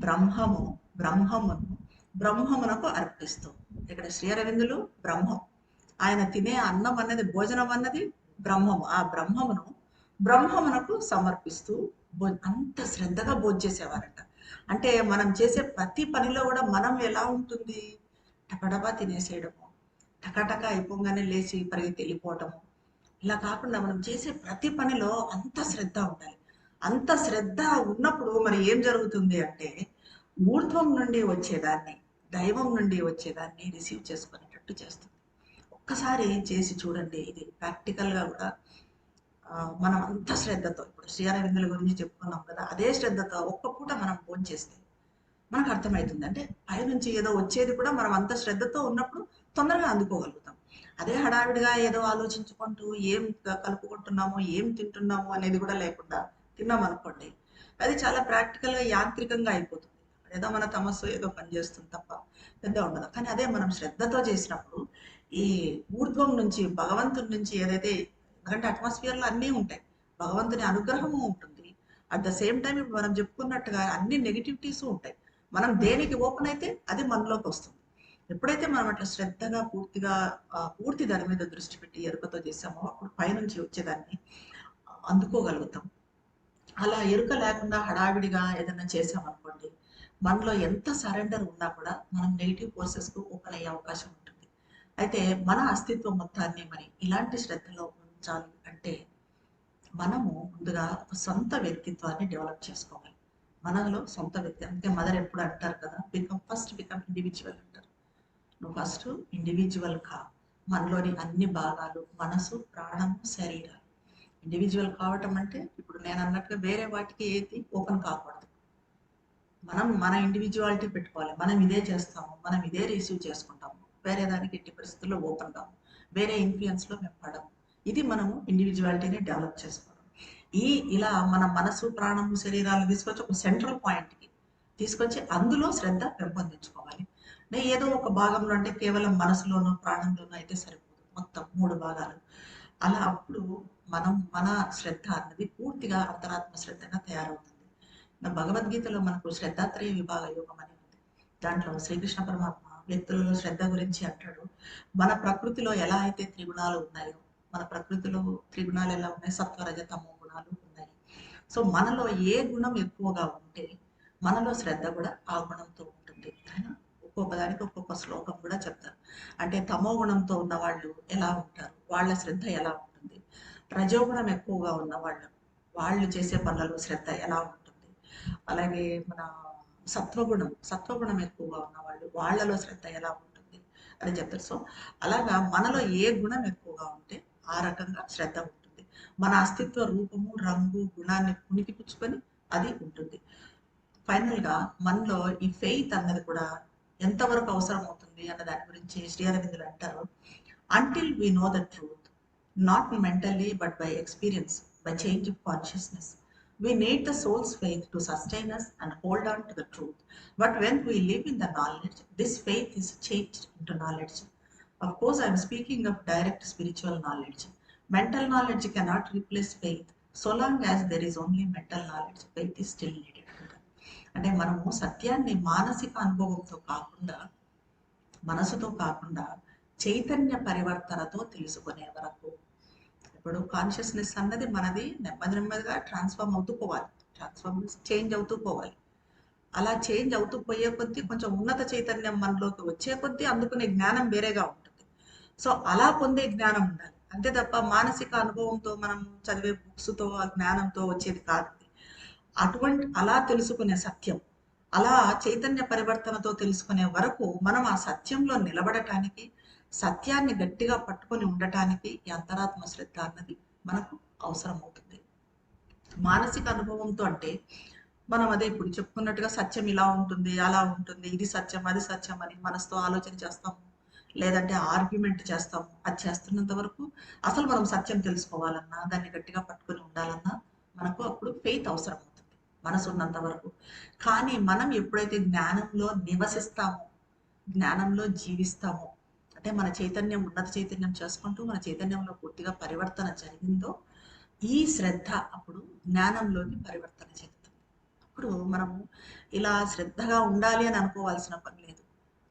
బ్రహ్మమునకు అర్పిస్తూ. ఇక్కడ శ్రీ అరవిందులు బ్రహ్మం, ఆయన తినే అన్నం అన్నది, భోజనం అన్నది బ్రహ్మము. ఆ బ్రహ్మమునకు సమర్పిస్తూ అంత శ్రద్ధగా భోజనం చేసేవారంట. అంటే మనం చేసే ప్రతి పనిలో కూడా మనం ఎలా ఉంటుంది, టపటపా తినేసేయడము, టకాటకా అయిపోగానే లేచి పరిగెత్తి వెళ్ళిపోవటము, ఇలా కాకుండా మనం చేసే ప్రతి పనిలో అంత శ్రద్ధ ఉండాలి. అంత శ్రద్ధ ఉన్నప్పుడు మరి ఏం జరుగుతుంది అంటే ఊర్ధ్వం నుండి వచ్చేదాన్ని, దైవం నుండి వచ్చేదాన్ని రిసీవ్ చేసుకునేటట్టు చేస్తుంది. ఒక్కసారి చేసి చూడండి. ఇది ప్రాక్టికల్గా కూడా మనం అంత శ్రద్ధతో, ఇప్పుడు శ్రీ అరవిందుల గురించి చెప్పుకున్నాం కదా, అదే శ్రద్ధతో ఒక్క పూట మనం ఫోన్ చేస్తే మనకు అర్థమవుతుంది. అంటే పైనుంచి ఏదో వచ్చేది కూడా మనం అంత శ్రద్ధతో ఉన్నప్పుడు తొందరగా అందుకోగలుగుతాం. అదే హడావిడిగా ఏదో ఆలోచించుకుంటూ ఏం కలుపుకుంటున్నామో, ఏం తింటున్నామో అనేది కూడా లేకుండా తిన్నాం అనుకోండి, అది చాలా ప్రాక్టికల్గా యాంత్రికంగా అయిపోతుంది. ఏదో మన తమస్సు ఏదో పని చేస్తుంది తప్ప పెద్ద ఉండదు. కానీ అదే మనం శ్రద్ధతో చేసినప్పుడు ఈ ఊర్ధ్వం నుంచి భగవంతుడి నుంచి ఏదైతే, ఎందుకంటే అట్మాస్ఫియర్లో అన్నీ ఉంటాయి, భగవంతుని అనుగ్రహము ఉంటుంది. అట్ ద సేమ్ టైం ఇప్పుడు మనం చెప్పుకున్నట్టుగా అన్ని నెగిటివిటీస్ ఉంటాయి. మనం దేనికి ఓపెన్ అయితే అది మనలోకి వస్తుంది. ఎప్పుడైతే మనం అట్లా శ్రద్ధగా పూర్తిగా పూర్తి దాని మీద దృష్టి పెట్టి ఎరుకతో చేసామో అప్పుడు పైనుంచి వచ్చేదాన్ని అందుకోగలుగుతాం. అలా ఎరుక లేకుండా హడావిడిగా ఏదైనా చేసామనుకోండి, మనలో ఎంత సరెండర్ ఉన్నా కూడా మనం నెగిటివ్ ఫోర్సెస్కు ఓపెన్ అయ్యే అవకాశం ఉంటుంది. అయితే మన అస్తిత్వం మొత్తాన్ని మరి ఇలాంటి శ్రద్ధలో ఉంచాలి అంటే మనము ముందుగా ఒక సొంత వ్యక్తిత్వాన్ని డెవలప్ చేసుకోవాలి. మనలో సొంత వ్యక్తి, అంటే మదర్ ఎప్పుడు అంటారు కదా, బికమ్ ఇండివిజువల్ అంటారు. నువ్వు ఫస్ట్ ఇండివిజువల్ కా. మనలోని అన్ని భాగాలు, మనసు, ప్రాణము, శరీరాలు ఇండివిజువల్ కావటం అంటే ఇప్పుడు నేను అన్నట్టుగా వేరే వాటికి ఏది ఓపెన్ కాకూడదు. మనం మన ఇండివిజువాలిటీ పెట్టుకోవాలి. మనం ఇదే చేస్తాము, మనం ఇదే రిసీవ్ చేసుకుంటాము, వేరే దానికి ఎట్టి పరిస్థితుల్లో ఓపెన్ కాము, వేరే ఇన్ఫ్లుయెన్స్లో మేము పడము. ఇది మనము ఇండివిజువాలిటీని డెవలప్ చేసుకోవడం. ఇలా మన మనసు, ప్రాణము, శరీరాలను తీసుకొచ్చి ఒక సెంట్రల్ పాయింట్కి తీసుకొచ్చి అందులో శ్రద్ధ పెంపొందించుకోవాలి. ఏదో ఒక భాగంలో అంటే కేవలం మనసులోనో ప్రాణంలోనో అయితే సరిపోదు, మొత్తం 3 భాగాలు. అలా అప్పుడు మన శ్రద్ధ అన్నది పూర్తిగా అంతరాత్మ శ్రద్ధగా తయారవుతుంది. భగవద్గీతలో మనకు శ్రద్ధాత్రయ విభాగ యోగం అని ఉంది. దాంట్లో శ్రీకృష్ణ పరమాత్మ వ్యక్తులలో శ్రద్ధ గురించి అంటాడు. మన ప్రకృతిలో ఎలా అయితే త్రిగుణాలు ఉన్నాయో, మన ప్రకృతిలో త్రిగుణాలు ఎలా ఉన్నాయి, సత్వ, రజ, తమో గుణాలు ఉన్నాయి. సో మనలో ఏ గుణం ఎక్కువగా ఉంటే మనలో శ్రద్ధ కూడా ఆ గుణంతో ఉంటుంది. ఒక్కొక్క దానికి ఒక్కొక్క శ్లోకం కూడా చెప్తారు. అంటే తమో గుణంతో ఉన్న వాళ్ళు ఎలా ఉంటారు, వాళ్ళ శ్రద్ధ ఎలా ఉంటుంది, రజోగుణం ఎక్కువగా ఉన్న వాళ్ళు చేసే పనులలో శ్రద్ధ ఎలా ఉంటుంది, అలాగే మన సత్వగుణం ఎక్కువగా ఉన్న వాళ్ళలో శ్రద్ధ ఎలా ఉంటుంది అని చెప్తారు. సో అలాగా మనలో ఏ గుణం ఎక్కువగా ఉంటే ఆ రకంగా శ్రద్ధ ఉంటుంది. మన అస్తిత్వ రూపము, రంగు, గుణాన్ని పుణికిపుచ్చుకొని అది ఉంటుంది. ఫైనల్గా మనలో ఈ ఫెయిత్ అన్నది కూడా ఎంతవరకు అవసరం అవుతుంది అన్న దాని గురించి శ్రీ అరవిందులు అంటారు. Until we know the truth, not mentally but by experience, by change of consciousness, we need the soul's faith to sustain us and hold on to the truth. But when we live in the knowledge, this faith is changed into knowledge. Of course, I am speaking of direct spiritual knowledge. Mental knowledge cannot replace faith. So long as there is only mental knowledge, faith is still needed. అంటే మనము సత్యాన్ని మానసిక అనుభవంతో కాకుండా, మనసుతో కాకుండా చైతన్య పరివర్తనతో తెలుసుకునే వరకు, ఇప్పుడు కాన్షియస్నెస్ అన్నది మనది నెమ్మదిగా ట్రాన్స్ఫార్మ్ అవుతూ పోవాలి, చేంజ్ అవుతూ పోవాలి. అలా చేంజ్ అవుతూ పోయే కొద్దీ కొంచెం ఉన్నత చైతన్యం మనలోకి వచ్చే కొద్దీ అందుకునే జ్ఞానం వేరేగా ఉంటుంది. సో అలా పొందే జ్ఞానం ఉండాలి, అంతే తప్ప మానసిక అనుభవంతో మనం చదివే బుక్స్తో ఆ జ్ఞానంతో వచ్చేది కాదు. అలా తెలుసుకునే సత్యం, అలా చైతన్య పరివర్తనతో తెలుసుకునే వరకు మనం ఆ సత్యంలో నిలబడటానికి, సత్యాన్ని గట్టిగా పట్టుకొని ఉండటానికి ఈ అంతరాత్మ శ్రద్ధ అన్నది మనకు అవసరం అవుతుంది. మానసిక అనుభవంతో అంటే మనం అదే ఇప్పుడు చెప్పుకున్నట్టుగా సత్యం ఇలా ఉంటుంది, అలా ఉంటుంది, ఇది సత్యం, అది సత్యం అని మనసుతో ఆలోచన చేస్తాము, లేదంటే ఆర్గ్యుమెంట్ చేస్తాము. అది చేస్తున్నంత వరకు అసలు మనం సత్యం తెలుసుకోవాలన్నా, దాన్ని గట్టిగా పట్టుకొని ఉండాలన్నా మనకు అప్పుడు ఫెయిత్ అవసరం అవుతుంది, మనసు ఉన్నంత వరకు. కానీ మనం ఎప్పుడైతే జ్ఞానంలో నివసిస్తామో, జ్ఞానంలో జీవిస్తామో, అంటే మన చైతన్యం ఉన్నత చైతన్యం చేసుకుంటూ మన చైతన్యంలో పూర్తిగా పరివర్తన జరిగిందో, ఈ శ్రద్ధ అప్పుడు జ్ఞానంలోకి పరివర్తన చెందుతుంది. అప్పుడు మనము ఇలా శ్రద్ధగా ఉండాలి అని అనుకోవాల్సిన పని లేదు.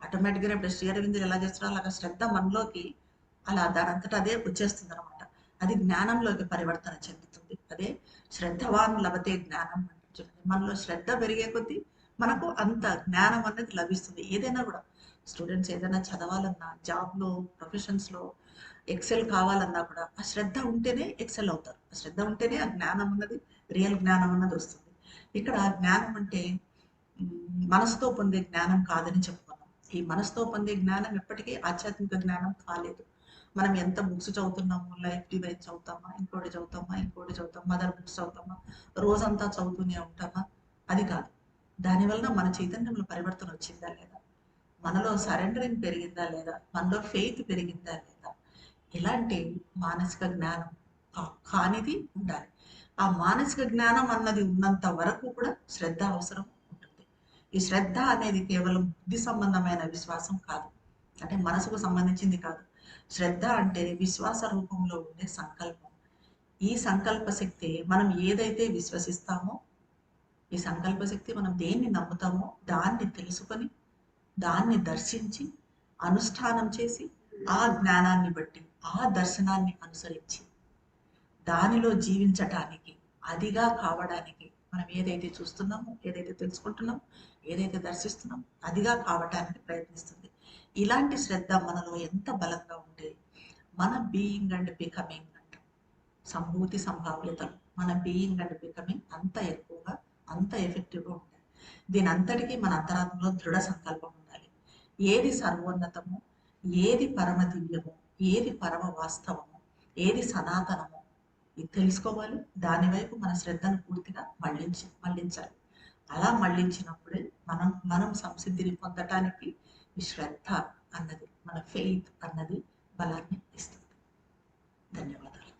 ఆటోమేటిక్గా ఇప్పుడు శ్రీ అరవిందులు ఎలా చేస్తారో అలాగా శ్రద్ధ మనలోకి అలా దానంతటా అదే వచ్చేస్తుంది అనమాట. అది జ్ఞానంలోకి పరివర్తన చెందుతుంది. అదే శ్రద్ధవాన్ లభతే జ్ఞానం అంటే, మనలో శ్రద్ధ పెరిగే కొద్దీ మనకు అంత జ్ఞానం అనేది లభిస్తుంది. ఏదైనా కూడా స్టూడెంట్స్ ఏదైనా చదవాలన్నా, జాబ్లో, ప్రొఫెషన్స్లో ఎక్సెల్ కావాలన్నా కూడా ఆ శ్రద్ధ ఉంటేనే ఎక్సెల్ అవుతారు. ఆ శ్రద్ధ ఉంటేనే ఆ జ్ఞానం అన్నది, రియల్ జ్ఞానం అన్నది వస్తుంది. ఇక్కడ జ్ఞానం అంటే మనసుతో పొందే జ్ఞానం కాదని చెప్పుకున్నాం. ఈ మనసుతో పొందే జ్ఞానం ఎప్పటికీ ఆధ్యాత్మిక జ్ఞానం కాలేదు. మనం ఎంత బుక్స్ చదువుతున్నాము, లైఫ్ డివైన్ చదువుతామా, ఇంకోటి చదువుతామా, మదర్ బుక్స్ చదువుతామా, రోజంతా చదువుతూనే ఉంటామా, అది కాదు. దానివల్ల మన చైతన్యంలో పరివర్తన వచ్చిందా లేదా, మనలో సరెండరింగ్ పెరిగిందా లేదా, మనలో ఫెయిత్ పెరిగిందా లేదా, ఇలాంటి మానసిక జ్ఞానం కానిది ఉండాలి. ఆ మానసిక జ్ఞానం అన్నది ఉన్నంత వరకు కూడా శ్రద్ధ అవసరం ఉంటుంది. ఈ శ్రద్ధ అనేది కేవలం బుద్ధి సంబంధమైన విశ్వాసం కాదు, అంటే మనసుకు సంబంధించింది కాదు. శ్రద్ధ అంటే విశ్వాస రూపంలో ఉండే సంకల్పం. ఈ సంకల్ప శక్తి మనం ఏదైతే విశ్వసిస్తామో, ఈ సంకల్ప శక్తి మనం దేన్ని నమ్ముతామో దాన్ని తెలుసుకొని, దాన్ని దర్శించి, అనుష్ఠానం చేసి, ఆ జ్ఞానాన్ని బట్టి, ఆ దర్శనాన్ని అనుసరించి, దానిలో జీవించటానికి, అదిగా కావడానికి, మనం ఏదైతే చూస్తున్నామో, ఏదైతే తెలుసుకుంటున్నామో, ఏదైతే దర్శిస్తున్నామో, అదిగా కావటానికి ప్రయత్నిస్తుంది. ఇలాంటి శ్రద్ధ మనలో ఎంత బలంగా ఉంటే మన బీయింగ్ అండ్ బికమింగ్ అంట, సంభూతి సంభావ్యతలు, మన బీయింగ్ అండ్ బికమింగ్ అంత ఎక్కువగా, అంత ఎఫెక్టివ్గా ఉంటాయి. దీని అంతటికీ మన అంతరాత్మలో దృఢ సంకల్పం ఉండాలి. ఏది సర్వోన్నతమో, ఏది పరమ దివ్యమో, ఏది పరమ వాస్తవమో, ఏది సనాతనమో ఇది తెలుసుకోవాలి. దాని వైపు మన శ్రద్ధను పూర్తిగా మళ్ళించాలి. అలా మళ్ళించినప్పుడే మనం సంసిద్ధిని పొందటానికి ఈ శ్రద్ధ అన్నది, మన ఫెయిత్ అన్నది బలాన్ని ఇస్తుంది. ధన్యవాదాలు.